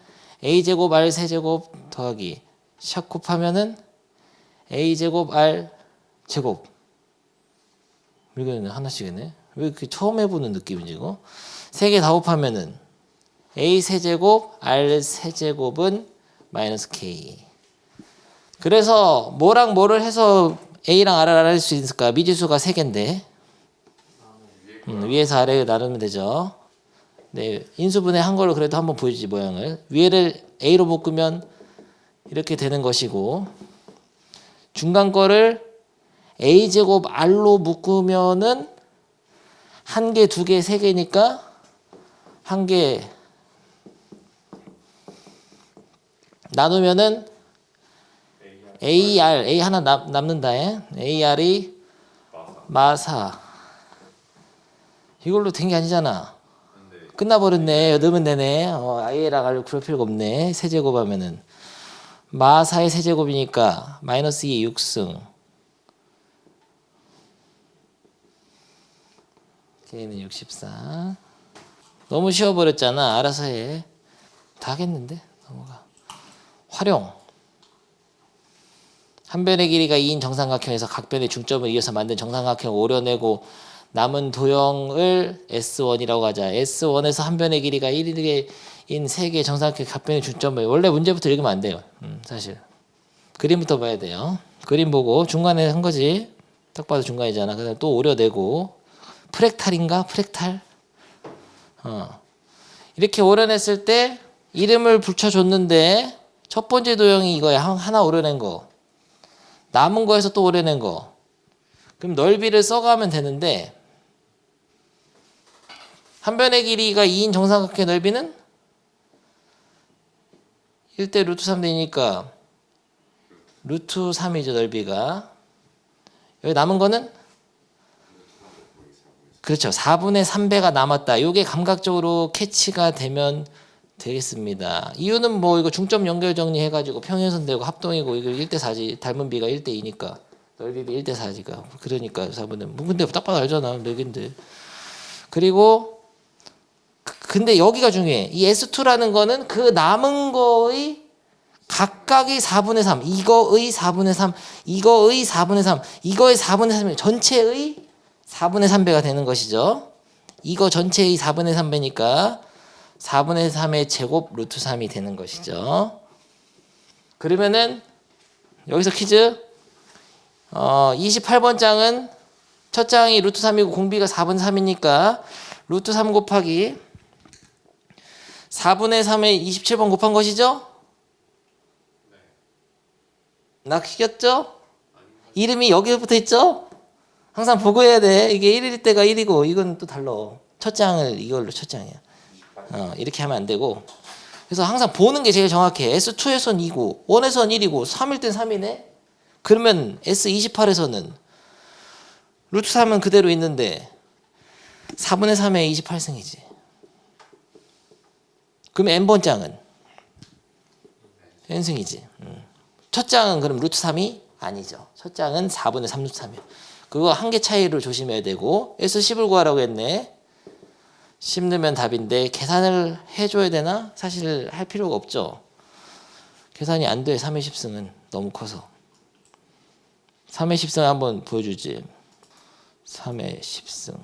A 제곱 R 세제곱 더하기 샥 곱하면은 A 제곱 R 제곱. 이거는 하나씩이네. 왜 이렇게 처음 해보는 느낌이지 이거? 세 개 다 곱하면은 A 세제곱 R 세제곱은 마이너스 K. 그래서 뭐랑 뭐를 해서 A랑 R을 할 수 있을까? 미지수가 3개인데 위에서 아래로 나누면 되죠. 네, 인수분해 한 걸로 그래도 한번 보여주지 모양을. 위에를 A로 묶으면 이렇게 되는 것이고 중간 거를 A제곱 R로 묶으면은 한 개, 두 개, 세 개니까 한 개 나누면은 AR, A 하나 남는다. AR이 마사. 이걸로 된 게 아니잖아. 끝나버렸네. 넣으면 되네. A랑 R을 구할 필요가 없네. 세제곱하면은. 마사의 세제곱이니까 마이너스 2 6승. K는 64. 너무 쉬워버렸잖아. 알아서 해. 다 하겠는데? 넘어가. 활용. 한 변의 길이가 2인 정삼각형에서 각 변의 중점을 이어서 만든 정삼각형을 오려내고 남은 도형을 S1이라고 하자. S1에서 한 변의 길이가 1인 세 개의 정삼각형 각 변의 중점을 원래 문제부터 읽으면 안 돼요. 사실 그림부터 봐야 돼요. 그림 보고 중간에 한 거지. 딱 봐도 중간이잖아. 그다음 또 오려내고 프랙탈인가? 프랙탈? 이렇게 오려냈을 때 이름을 붙여줬는데 첫 번째 도형이 이거야. 하나 오려낸 거. 남은 거에서 또 오려낸 거. 그럼 넓이를 써가면 되는데 한 변의 길이가 2인 정삼각형의 넓이는 1대 루트 3 되니까 루트 3이죠. 넓이가. 여기 남은 거는 그렇죠. 4분의 3배가 남았다. 이게 감각적으로 캐치가 되면 되겠습니다. 이유는 뭐 이거 중점 연결 정리해가지고 평행선 되고 합동이고 이거 1대 4지. 닮은 비가 1대 2니까 넓이가 1대 4지가. 그러니까 4분의 뭐 근데 딱 봐도 알잖아. 4개인데. 그리고 근데 여기가 중요해. 이 S2라는 거는 그 남은 거의 각각이 4분의 3, 이거의 4분의 3, 이거의 4분의 3, 이거의 4분의 3, 전체의 4분의 3배가 되는 것이죠. 이거 전체의 4분의 3배니까 4분의 3의 제곱 루트 3이 되는 것이죠. 그러면은 여기서 퀴즈 28번 장은 첫 장이 루트 3이고 공비가 4분의 3이니까 루트 3 곱하기 4분의 3에 27번 곱한 것이죠? 낚시겼죠? 이름이 여기에 붙어 있죠? 항상 보고 해야 돼. 이게 1일 때가 1이고 이건 또 달라. 첫 장을 이걸로 첫 장이야. 이렇게 하면 안 되고. 그래서 항상 보는 게 제일 정확해. S2에선 2고 1에선 1이고 3일 땐 3이네. 그러면 S28에서는 루트 3은 그대로 있는데 4분의 3에 28승이지. 그럼 n번 장은 n승이지. 첫 장은 그럼 루트 3이 아니죠. 첫 장은 4분의 3 루트 3이요. 그거 한 개 차이를 조심해야 되고 S10을 구하라고 했네. 10 넣으면 답인데 계산을 해줘야 되나? 사실 할 필요가 없죠. 계산이 안 돼. 3의 10승은 너무 커서. 3의 10승 한번 보여주지. 3의 10승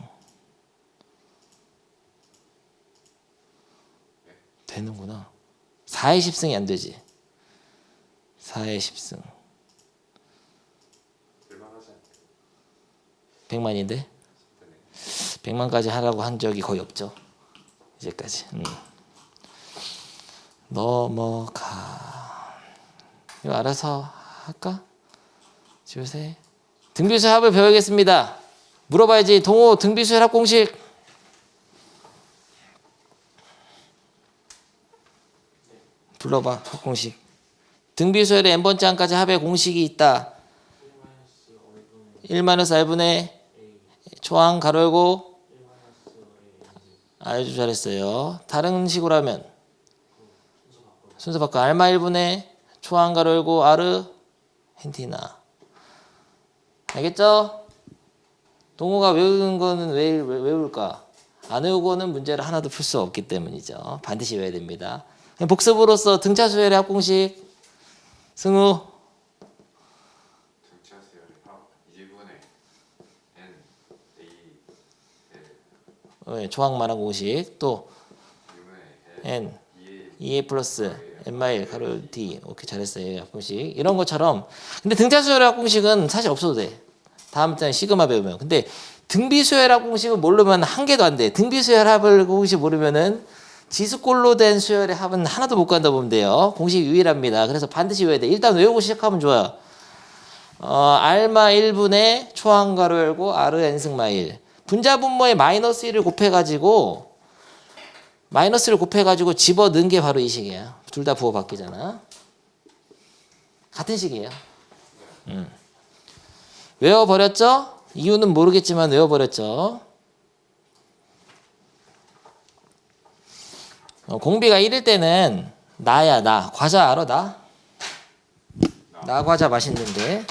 되는구나. 4의 10승이 안 되지. 4의 10승 100만인데 100만까지 하라고 한 적이 거의 없죠. 이제까지. 넘어가. 이거 알아서 할까? 집에서 등비수열 합을 배우겠습니다. 물어봐야지. 동호 등비수열 합 공식. 불러봐. 합 공식. 등비수열의 n번 장까지 합의 공식이 있다. 1-r분의 초항 가로 열고 아주 잘했어요. 다른 식으로 하면 순서 바꿔. 알마 1분의 초항 가로 열고 r hentina. 알겠죠? 동호가 외우는 거는 왜 외울까? 안 외우고는 문제를 하나도 풀 수 없기 때문이죠. 반드시 외워야 됩니다. 복습으로서 등차 수열의 합 공식. 승우. 등차 수열의 합 2분의 n a 조항만한 공식. 또 2분의 n 2a 2a 플러스 n-1 가로 d. 오케이 잘했어요. 합 공식. 이런 것처럼. 근데 등차 수열의 합 공식은 사실 없어도 돼. 다음 장에 시그마 배우면. 근데 등비수열 합 공식을 모르면 한 개도 안 돼. 등비수열 합을 공식 모르면은 지수꼴로 된 수열의 합은 하나도 못 간다 보면 돼요. 공식 유일합니다. 그래서 반드시 외워야 돼. 일단 외우고 시작하면 좋아요. r마 1분의 초항 가로 열고 r n승마 1. 분자 분모에 마이너스 1을 곱해가지고 집어 넣은 게 바로 이 식이에요. 둘 다 부호 바뀌잖아. 같은 식이에요. 외워버렸죠? 이유는 모르겠지만 외워버렸죠. 공비가 1일 때는 나야 나. 과자 알아 나? 나 과자 맛있는데.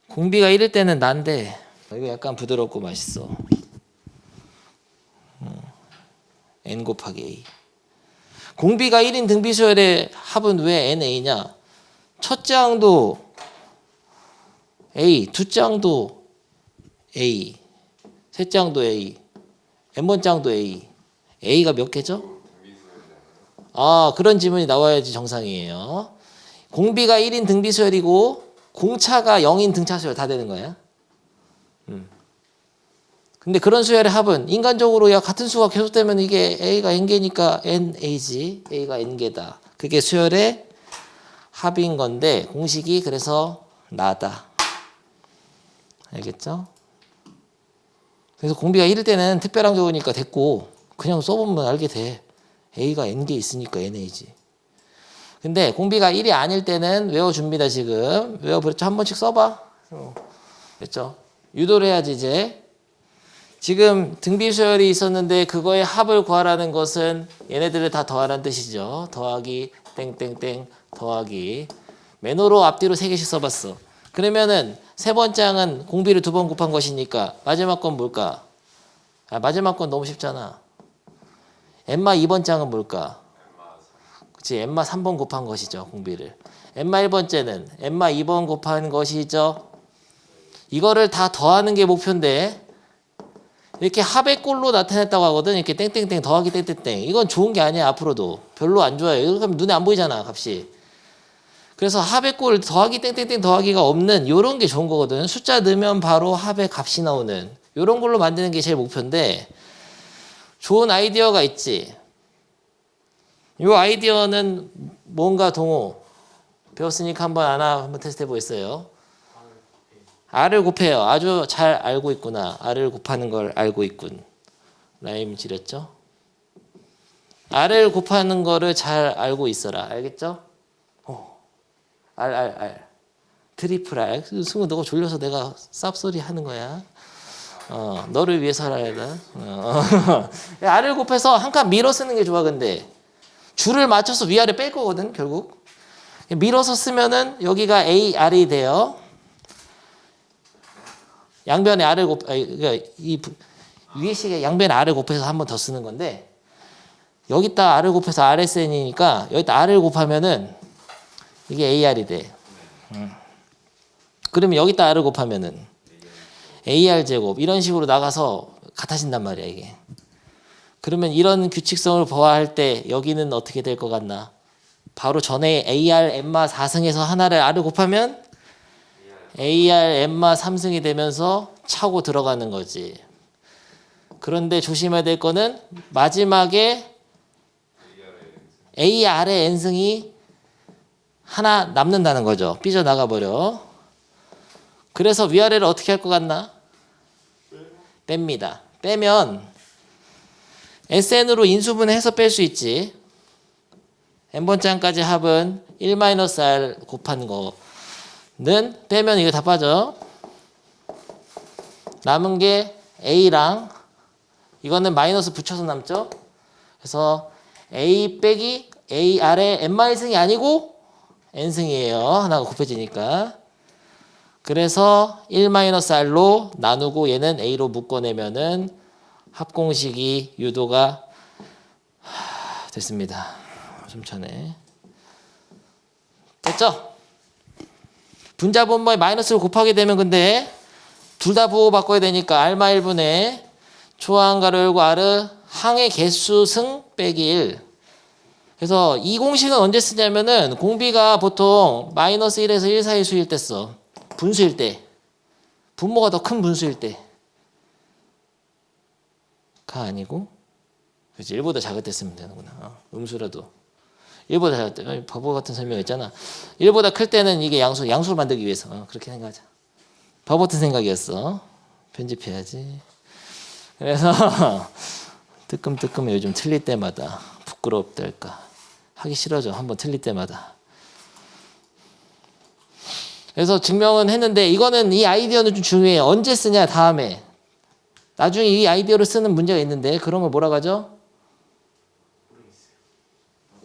공비가 1일 때는 난데 이거 약간 부드럽고 맛있어. n 곱하기 a. 공비가 1인 등비수열의 합은 왜 na냐? 첫 장도 A, 두 장도 A, 세 장도 A, n번 장도 A. A가 몇 개죠? 아, 그런 지문이 나와야지 정상이에요. 공비가 1인 등비 수열이고 공차가 0인 등차 수열 다 되는 거야. 근데 그런 수열의 합은 인간적으로 야 같은 수가 계속되면 이게 A가 n개니까 NA지. A가 n개다. 그게 수열의 합인 건데 공식이 그래서 나다. 알겠죠? 그래서 공비가 1일 때는 특별한 경우니까 됐고 그냥 써보면 알게 돼. A가 n개 있으니까 NA지. 근데 공비가 1이 아닐 때는 외워줍니다. 지금 외워버렸죠. 한 번씩 써봐. 됐죠? 유도를 해야지 이제. 지금 등비수열이 있었는데 그거의 합을 구하라는 것은 얘네들을 다 더하라는 뜻이죠. 더하기 땡땡땡 더하기. 맨으로 앞뒤로 3개씩 써봤어. 그러면은 세 번째 항은 공비를 2번 곱한 것이니까 마지막 건 뭘까? 아, 마지막 건 너무 쉽잖아. 엠마 2번 장은 뭘까? 그치, 엠마 3번 곱한 것이죠. 공비를. 엠마 1번째는 엠마 2번 곱한 것이죠. 이거를 다 더하는 게 목표인데 이렇게 합의 꼴로 나타냈다고 하거든. 이렇게 땡땡땡 더하기 땡땡땡. 이건 좋은 게 아니야. 앞으로도 별로 안 좋아요. 이렇게 하면 눈에 안 보이잖아, 값이. 그래서 합의 꼴 더하기 땡땡땡 더하기가 없는 요런 게 좋은 거거든. 숫자 넣으면 바로 합의 값이 나오는 요런 걸로 만드는 게 제일 목표인데 좋은 아이디어가 있지. 요 아이디어는 뭔가 동호 배웠으니까 한번 테스트 해보겠어요. R을 곱해요. 아주 잘 알고 있구나. R을 곱하는 걸 알고 있군. 라임 지렸죠? R을 곱하는 거를 잘 알고 있어라. 알겠죠? R. 트리플 R. 승우 너가 졸려서 내가 쌉소리 하는 거야. 너를 위해서 하라 다 R을 곱해서 한 칸 밀어 쓰는 게 좋아. 근데 줄을 맞춰서 위아래 뺄 거거든 결국. 밀어서 쓰면은 여기가 AR이 돼요. 양변에 R을 그러니까 이 위에 식에 양변에 R을 곱해서 한 번 더 쓰는 건데 여기다 R을 곱해서 RSN이니까 여기다 R을 곱하면은 이게 AR이 돼. 그러면 여기다 R을 곱하면은 AR 제곱 이런 식으로 나가서 같아진단 말이야 이게. 그러면 이런 규칙성을 보아할 때 여기는 어떻게 될 것 같나? 바로 전에 AR 엠마 4승에서 하나를 R을 곱하면 AR 엠마 3승이 되면서 차고 들어가는 거지. 그런데 조심해야 될 거는 마지막에 AR의 n승이 하나 남는다는 거죠. 삐져나가 버려. 그래서 위아래를 어떻게 할 것 같나? 뺍니다. 빼면 SN으로 인수분해해서 뺄 수 있지. n번째까지 합은 1-R 곱한 거는 빼면 이거 다 빠져. 남은 게 A랑 이거는 마이너스 붙여서 남죠. 그래서 A 빼기 AR의 n-승이 아니고 n승이에요. 하나가 곱해지니까. 그래서 1-R로 나누고 얘는 A로 묶어내면은 합공식이 유도가 됐습니다. 좀 전에 됐죠? 분자분모에 마이너스를 곱하게 되면 근데 둘 다 부호 바꿔야 되니까 R-1분의 초항 가로 열고 R 항의 개수 승 빼기 1. 그래서 이 공식은 언제 쓰냐면은 공비가 보통 마이너스 1에서 1 사이 수일 때 써. 분수일 때. 분모가 더 큰 분수일 때. 가 아니고 그렇지 1보다 작을 때 쓰면 되는구나. 음수라도 1보다 작을 때 바보 같은 설명했잖아. 1보다 클 때는 이게 양수를 만들기 위해서 그렇게 생각하자. 바보 같은 생각이었어. 편집해야지. 그래서 뜨끔뜨끔 요즘 틀릴 때마다 부끄럽달까 하기 싫어져. 한번 틀릴 때마다. 그래서 증명은 했는데 이거는 이 아이디어는 좀 중요해요. 언제 쓰냐 다음에. 나중에 이 아이디어를 쓰는 문제가 있는데 그런 걸 뭐라고 하죠?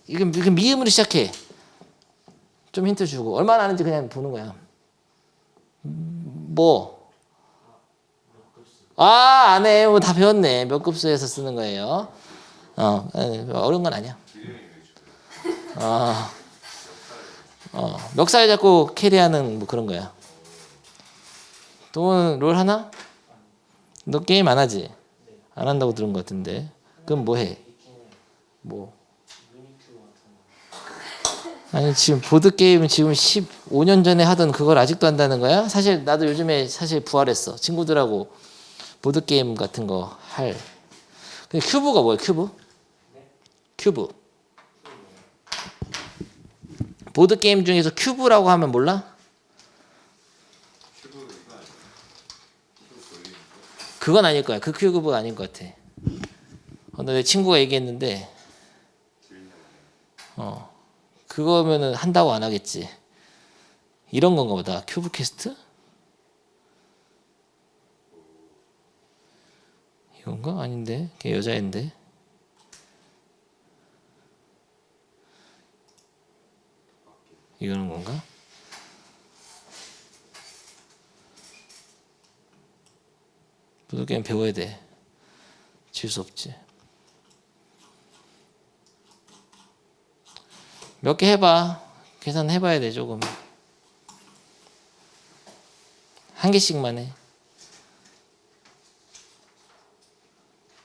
이건 미음으로 시작해. 좀 힌트 주고 얼마나 아는지 그냥 보는 거야. 뭐? 안 해. 뭐 다 배웠네. 몇 급수에서 쓰는 거예요. 어려운 건 아니야. 멱살 잡고 캐리하는 뭐 그런 거야. 또는 롤 하나? 너 게임 안 하지? 안 한다고 들은 것 같은데. 그럼 뭐 해? 뭐? 유니큐브 같은 거. 아니 지금 보드 게임은 지금 15년 전에 하던 그걸 아직도 한다는 거야? 사실 나도 요즘에 사실 부활했어. 친구들하고 보드 게임 같은 거 할. 근데 큐브가 뭐야? 큐브? 큐브. 보드 게임 중에서 큐브라고 하면 몰라? 큐브 이거 아니야? 큐브 돌리는 거? 그건 아닐 거야. 그 큐브가 아닌 것 같아. 내 친구가 얘기했는데, 그거면은 한다고 안 하겠지. 이런 건가 보다. 큐브 퀘스트? 이건가? 아닌데. 걔 여자인데. 이거는 건가? 보드게임 배워야 돼. 질 수 없지. 몇 개 해봐. 계산해봐야 돼 조금. 한 개씩만 해.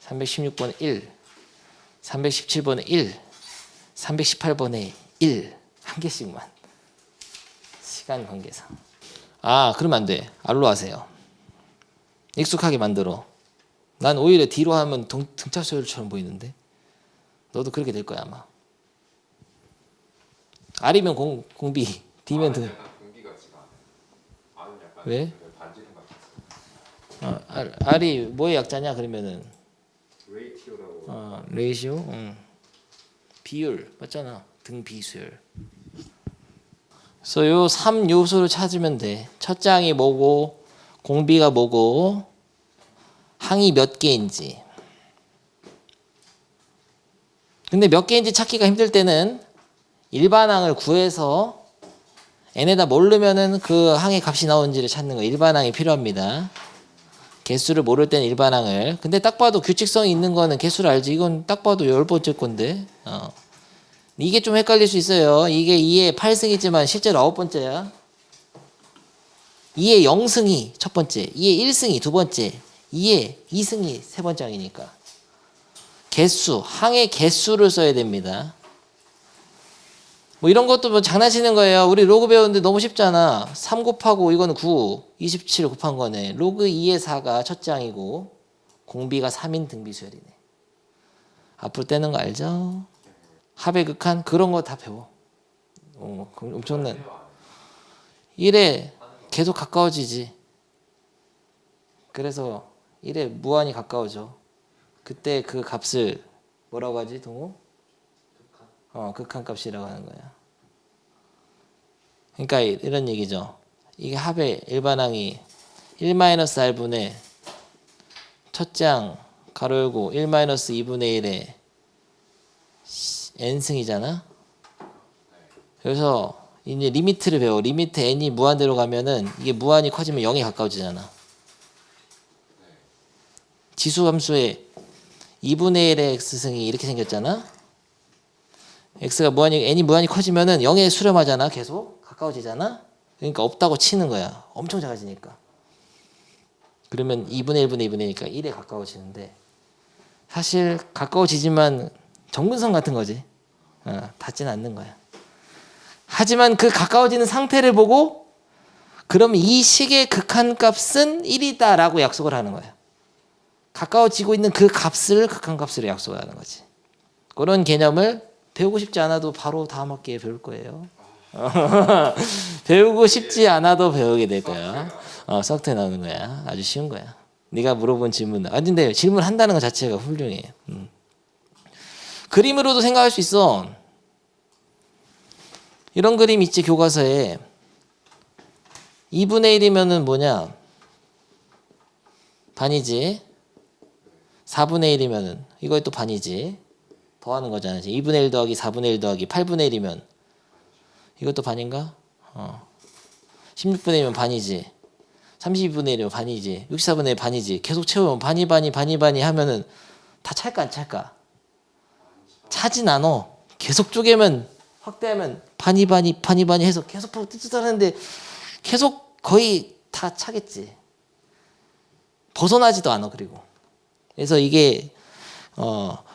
316번에 1, 317번에 1, 318번에 1. 한 개씩만. 시간 관계상. 그러면 안 돼. 알로 하세요. 익숙하게 만들어. 난 오히려 뒤로 하면 등차 수열처럼 보이는데. 너도 그렇게 될 거야 아마. R이면 공비, D면 등. 약간 공기 같지가 않아. R은 약간 왜? 반지름 같았어. R이 뭐의 약자냐 그러면은 레이티오라고. 레이시오, 비율 맞잖아. 등 비수열. 그래서 요 3요소를 찾으면 돼. 첫 장이 뭐고, 공비가 뭐고, 항이 몇 개인지. 근데 몇 개인지 찾기가 힘들 때는 일반항을 구해서 n에다 모르면은 그 항의 값이 나오는지를 찾는 거. 일반항이 필요합니다. 개수를 모를 때는 일반항을. 근데 딱 봐도 규칙성이 있는 거는 개수를 알지. 이건 딱 봐도 10번째 건데. 이게 좀 헷갈릴 수 있어요. 이게 2의 8승이지만 실제로 9번째야. 2의 0승이 첫 번째, 2의 1승이 두 번째, 2의 2승이 세 번째 항이니까. 개수, 항의 개수를 써야 됩니다. 뭐 이런 것도 뭐 장난치는 거예요. 우리 로그 배우는데 너무 쉽잖아. 3 곱하고 이거는 9, 27 곱한 거네. 로그 2의 4가 첫 장이고 공비가 3인 등비수열이네. 앞으로 떼는 거 알죠? 합의 극한 그런 거 다 배워. 그럼 엄청난. 1에 계속 가까워지지. 그래서 1에 무한히 가까워져. 그때 그 값을 뭐라고 하지, 동호? 극한 값이라고 하는 거야. 그러니까 이런 얘기죠. 이게 합의 일반항이 1-r분의 첫장 가로 열고 1-2분의 1에 n승이잖아. 그래서 이제 리미트를 배워. 리미트 n이 무한대로 가면은 이게 무한히 커지면 0에 가까워지잖아. 지수함수의 2분의 1의 x승이 이렇게 생겼잖아. x가 n이 무한히 커지면은 0에 수렴하잖아. 계속 가까워지잖아. 그러니까 없다고 치는 거야. 엄청 작아지니까. 그러면 2분의 1분의 2분의 1이니까 1에 가까워지는데 사실 가까워지지만 정근선 같은 거지. 닿지는 않는 거야. 하지만 그 가까워지는 상태를 보고 그럼 이 식의 극한값은 1이다 라고 약속을 하는 거야. 가까워지고 있는 그 값을 극한값으로 약속을 하는 거지. 그런 개념을 배우고 싶지 않아도 바로 다음 학기에 배울 거예요. 배우고 싶지 않아도 배우게 될 거야. 썩트 나오는 거야. 아주 쉬운 거야. 네가 물어본 질문. 근데 질문한다는 것 자체가 훌륭해. 그림으로도 생각할 수 있어. 이런 그림 있지 교과서에. 2분의 1이면은 뭐냐? 반이지. 4분의 1이면은 이거에 또 반이지. 더하는 거잖아. 2분의 1 더하기 4분의 1 더하기 8분의 1이면 이것도 반인가? 16분의 1이면 반이지. 32분의 1이면 반이지. 64분의 1 반이지. 계속 채우면 반이 하면은 다 찰까 안 찰까? 차진 않어. 계속 쪼개면 확대하면 반이 해서 계속 뜨뜻하는데 계속 거의 다 차겠지. 벗어나지도 않아. 그리고 그래서 이게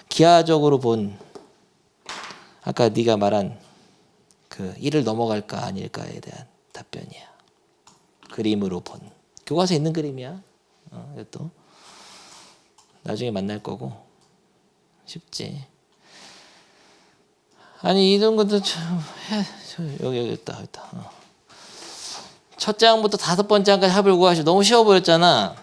기하적으로 본 아까 네가 말한 그 1을 넘어갈까 아닐까에 대한 답변이야. 그림으로 본 교과서에 있는 그림이야. 이것도 나중에 만날 거고 쉽지. 아니 이런 것도 참 여기 있다. 첫 장부터 5번째까지 합을 구하시. 너무 쉬워 보였잖아.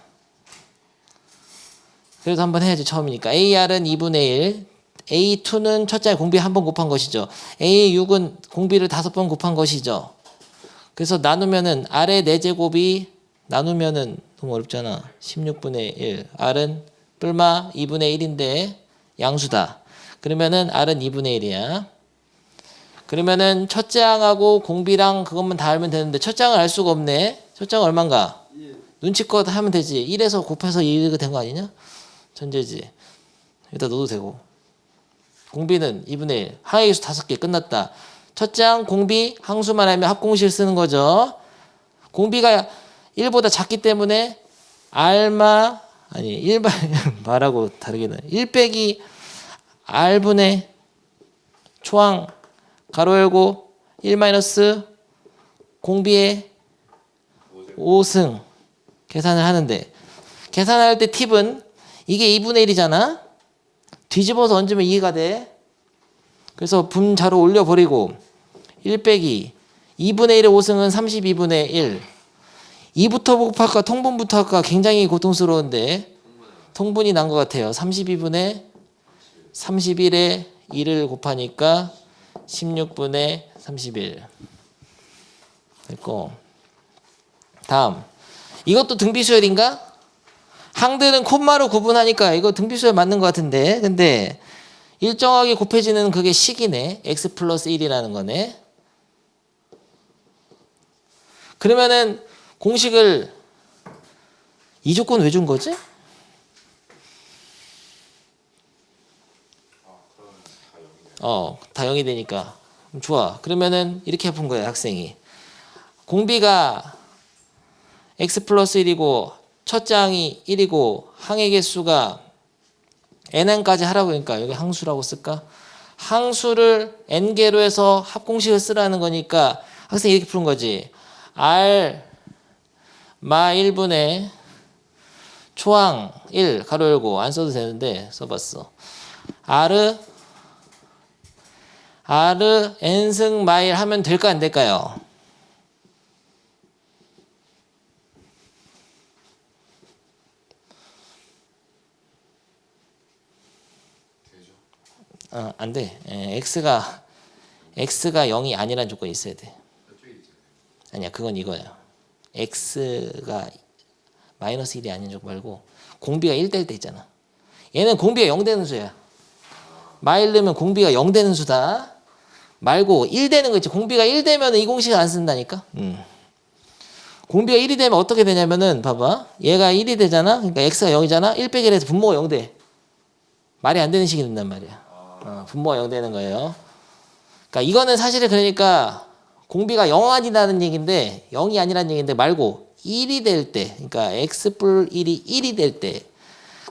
그래도 한번 해야지 처음이니까. AR은 2분의 1, A2는 첫 장에 공비 1번 곱한 것이죠. A6은 공비를 5번 곱한 것이죠. 그래서 나누면은 R의 4제곱이 나누면은 너무 어렵잖아. 16분의 1. R은 뿔마 2분의 1인데 양수다. 그러면은 R은 2분의 1이야. 그러면은 첫 장하고 공비랑 그것만 다 알면 되는데 첫 장을 알 수가 없네. 첫 장은 얼마인가? 눈치껏 하면 되지. 1에서 곱해서 2가 된 거 아니냐? 전제지. 여기다 넣어도 되고. 공비는 2분의 1. 항의 수 5개 끝났다. 첫 장 공비 항수만 하면 합공식을 쓰는 거죠. 공비가 1보다 작기 때문에 R마 아니 1 말하고 다르게는 1 빼기 R분의 초항 가로 열고 1 마이너스 공비의 5승 계산을 하는데 계산할 때 팁은 이게 2분의 1이잖아. 뒤집어서 얹으면 2가 돼. 그래서 분자로 올려버리고 1 빼기 2분의 1의 5승은 32분의 1. 2부터 곱할까 통분부터 할까 굉장히 고통스러운데 통분이 난 것 같아요. 32분의 31에 2를 곱하니까 16분의 31 됐고 다음 이것도 등비수열인가? 항들은 콤마로 구분하니까 이거 등비수열 맞는 것 같은데 근데 일정하게 곱해지는 그게 식이네. x 플러스 1이라는 거네. 그러면은 공식을 이 조건 왜 준 거지? 다 0이 되니까 좋아. 그러면은 이렇게 푼 거야 학생이. 공비가 x 플러스 1이고 첫 장이 1이고 항의 개수가 n까지 하라고 하니까 여기 항수라고 쓸까? 항수를 n개로 해서 합공식을 쓰라는 거니까 학생이 이렇게 푸는 거지. R 마 1분의 초항 1 가로 열고 안 써도 되는데 써봤어. R n승 마일 하면 될까 안 될까요? 안 돼. x가 0이 아니란 조건이 있어야 돼. 아니야, 그건 이거야. x가 마이너스 1이 아닌 조건 말고 공비가 1 될 때 있잖아. 얘는 공비가 0 되는 수야. 마일 넣으면 공비가 0 되는 수다. 말고 1 되는 거 있지. 공비가 1 되면 이 공식을 안 쓴다니까. 공비가 1이 되면 어떻게 되냐면은 봐봐. 얘가 1이 되잖아. 그러니까 x가 0이잖아. 1 빼기 1에서 분모가 0 돼. 말이 안 되는 식이 된단 말이야. 분모가 0 되는 거예요. 그러니까 이거는 사실은 그러니까 공비가 0 아니라는 얘기인데 0이 아니라는 얘기인데 말고 1이 될 때 그러니까 x 뿔 1이 1이 될 때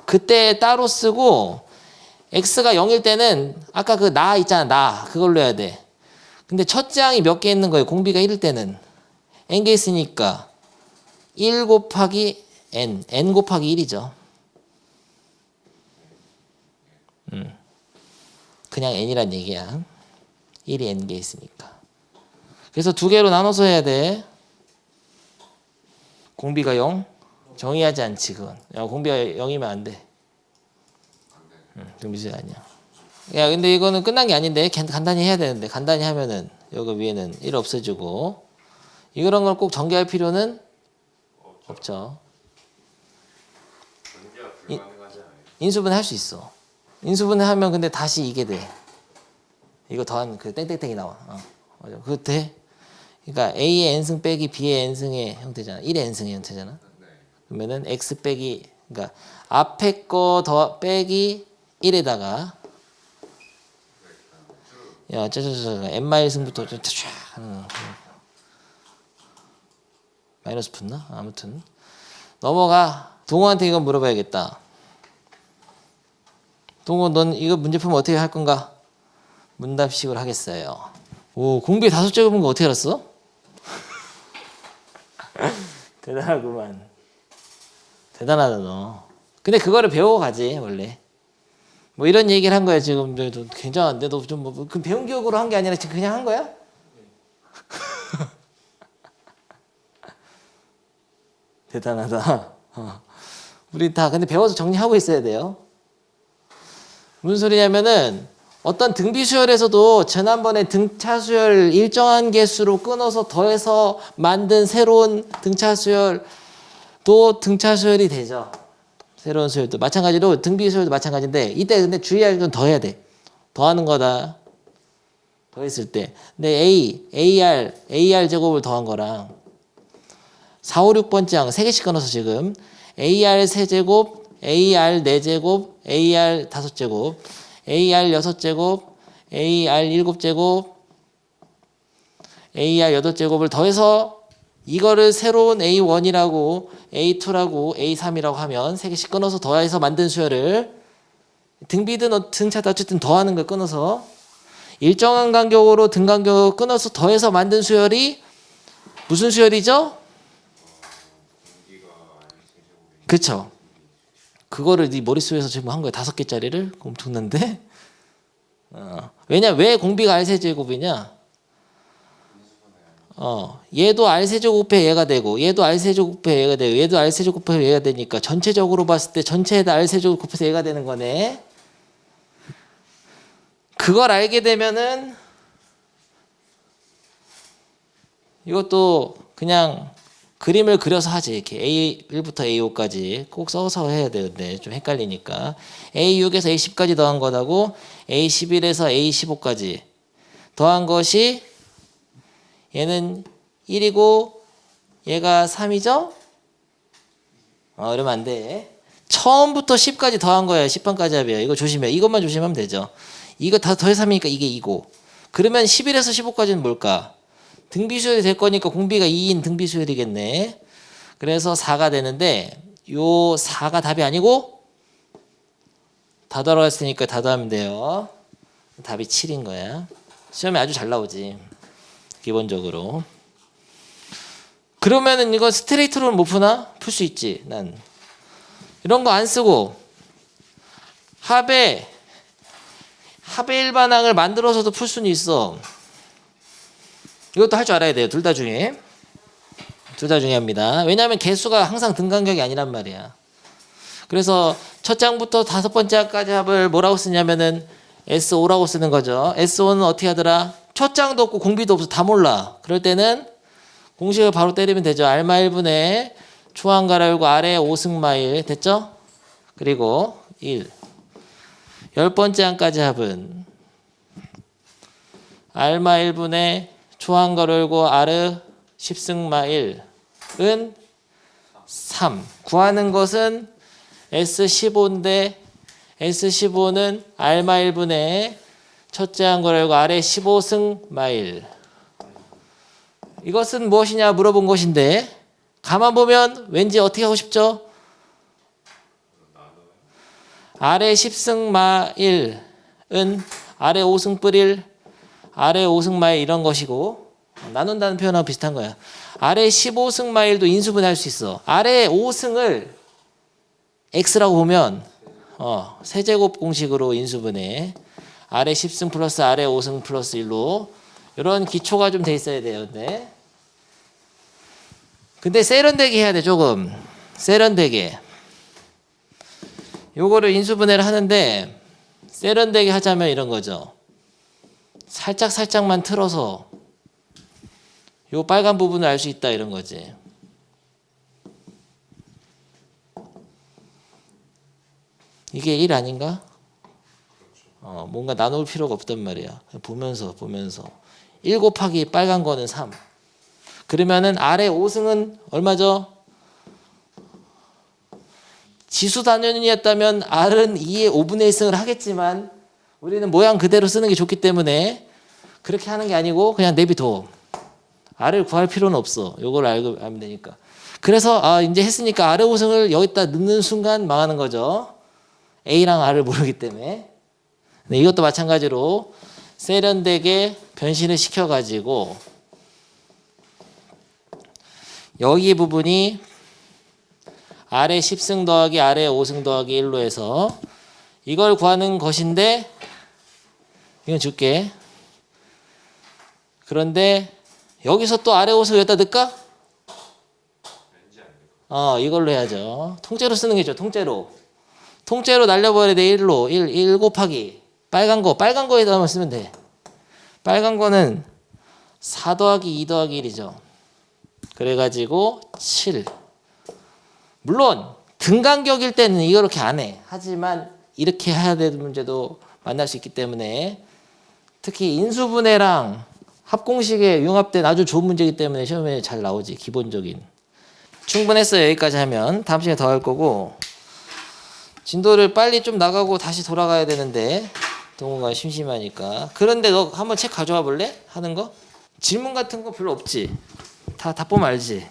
그때 따로 쓰고 x가 0일 때는 아까 그 나 있잖아. 나 그걸로 해야 돼. 근데 첫 장이 몇 개 있는 거예요. 공비가 1일 때는 n개 있으니까 1 곱하기 n 곱하기 1이죠. 그냥 n이란 얘기야. 1이 n개 있으니까. 그래서 두 개로 나눠서 해야 돼. 공비가 0? 정의하지 않지 그건. 야, 공비가 0이면 안 돼. 등비수열 아니야. 야 근데 이거는 끝난 게 아닌데 간단히 해야 되는데 간단히 하면은 여기 위에는 1 없애주고 이런 걸 꼭 전개할 필요는 없죠. 전개가 불가능하지 않아요? 인수분해 할 수 있어. 인수분해 하면 근데 다시 이게 돼. 이거 더한 그 땡땡땡이 나와. 맞아. 그거 돼. 그러니까 A의 n승 빼기 B의 n승의 형태잖아. 1의 n승의 형태잖아. 그러면은 x 빼기 그러니까 앞에 거 더 빼기 1에다가 야, n-승부터 좀 쫙 마이너스 붙나? 아무튼 넘어가. 동호한테 이거 물어봐야겠다. 동호, 넌 이거 문제풀면 어떻게 할 건가? 문답식으로 하겠어요. 오, 공비 5째 본 거 어떻게 알았어? 대단하구만. 대단하다 너. 근데 그거를 배우고 가지 원래. 뭐 이런 얘기를 한 거야 지금. 너 굉장한데 너 좀 뭐 그 배운 기억으로 한 게 아니라 지금 그냥 한 거야? 대단하다. 우리 다 근데 배워서 정리하고 있어야 돼요. 무슨 소리냐면은 어떤 등비 수열에서도 지난번에 등차 수열 일정한 개수로 끊어서 더해서 만든 새로운 등차 수열도 등차 수열이 되죠. 새로운 수열도 마찬가지로 등비 수열도 마찬가지인데 이때 근데 주의할 건 더해야 돼. 더하는 거다. 더했을 때. 근데 AR 제곱을 더한 거랑 4, 5, 6번째 항 3개씩 끊어서 지금 AR 세제곱, AR 4제곱, AR 5제곱, AR 6제곱, AR 7제곱, AR 8제곱을 더해서 이거를 새로운 A1이라고 A2라고 A3이라고 하면 3개씩 끊어서 더해서 만든 수열을 등비든 등차든 어쨌든 더하는 걸 끊어서 일정한 간격으로 등 간격을 끊어서 더해서 만든 수열이 무슨 수열이죠? 그쵸. 그거를 네 머릿속에서 지금 한 거야. 5개짜리를 엄청난데. 왜 공비가 R세제곱이냐? 얘도 R세제곱에 얘가 되고 얘도 R세제곱에 얘가 되고 얘도 R세제곱에 얘가 되니까 전체적으로 봤을 때 전체에다 R세제곱 곱해서 얘가 되는 거네. 그걸 알게 되면은 이것도 그냥 그림을 그려서 하지. 이렇게 A1부터 A5까지 꼭 써서 해야 되는데 좀 헷갈리니까 A6에서 A10까지 더한 거라고 A11에서 A15까지 더한 것이 얘는 1이고 얘가 3이죠? 이러면 안 돼. 처음부터 10까지 더한 거야. 10번까지 합이야. 이거 조심해. 이것만 조심하면 되죠. 이거 다 더해서 3이니까 이게 2고 그러면 11에서 15까지는 뭘까? 등비수열이 될 거니까 공비가 2인 등비수열이겠네. 그래서 4가 되는데 요 4가 답이 아니고 다 더하였으니까 다 더하면 돼요. 답이 7인 거야. 시험에 아주 잘 나오지. 기본적으로. 그러면은 이거 스트레이트로는 못 푸나? 풀 수 있지. 난 이런 거 안 쓰고 합의 일반항을 만들어서도 풀 수는 있어. 이것도 할 줄 알아야 돼요. 둘 다 중에. 둘 다 중요합니다. 왜냐하면 개수가 항상 등간격이 아니란 말이야. 그래서 첫 장부터 5번째 항까지 합을 뭐라고 쓰냐면은 S5라고 쓰는 거죠. S5는 어떻게 하더라? 첫 장도 없고 공비도 없어. 다 몰라. 그럴 때는 공식을 바로 때리면 되죠. 알마 1분의 초항가를 열고 아래 5승마일 됐죠? 그리고 1. 10번째 항까지 합은 알마 1분의 초항가를 열고 아르 10승마일은 3. 구하는 것은 S15인데 S15는 알마 1분의 첫째 항가를 열고 아래 15승마일. 이것은 무엇이냐 물어본 것인데 가만 보면 왠지 어떻게 하고 싶죠? 아래 10승마일은 아래 5승뿔 아래 5승마일 이런 것이고 나눈다는 표현하고 비슷한 거야. 아래 15승마일도 인수분해할 수 있어. 아래 5승을 x라고 보면 세제곱 공식으로 인수분해. 아래 10승 플러스 아래 5승 플러스 1로 이런 기초가 좀 돼 있어야 돼요. 근데 세련되게 해야 돼. 조금 세련되게. 요거를 인수분해를 하는데 세련되게 하자면 이런 거죠. 살짝만 틀어서 요 빨간 부분을 알 수 있다 이런 거지. 이게 1 아닌가? 뭔가 나눌 필요가 없단 말이야. 보면서 1 곱하기 빨간 거는 3. 그러면은 아래 5승은 얼마죠? 지수 단위였다면 R은 2의 5분의 1승을 하겠지만 우리는 모양 그대로 쓰는 게 좋기 때문에 그렇게 하는 게 아니고 그냥 내비둬. R을 구할 필요는 없어. 요걸 알고 하면 되니까. 그래서 이제 했으니까 R의 5승을 여기다 넣는 순간 망하는 거죠. A랑 R을 모르기 때문에. 네, 이것도 마찬가지로 세련되게 변신을 시켜가지고 여기 부분이 R의 10승 더하기 R의 5승 더하기 1로 해서 이걸 구하는 것인데 이건 줄게. 그런데 여기서 또 R의 5승을 여기다 넣을까? 왠지 안 돼. 이걸로 해야죠. 통째로 쓰는 게 좋죠. 통째로 날려버려야 돼. 1로 1 곱하기 빨간 거에다 쓰면 돼. 빨간 거는 4 더하기 2 더하기 1이죠. 그래가지고 7. 물론 등간격일 때는 이렇게 안 해. 하지만 이렇게 해야 되는 문제도 만날 수 있기 때문에 특히 인수분해랑 합공식에 융합된 아주 좋은 문제이기 때문에 시험에 잘 나오지. 기본적인. 충분했어요. 여기까지 하면 다음 시간에 더 할 거고 진도를 빨리 좀 나가고 다시 돌아가야 되는데 동호가 심심하니까. 그런데 너 한번 책 가져와 볼래? 하는 거? 질문 같은 거 별로 없지? 다 보면 알지?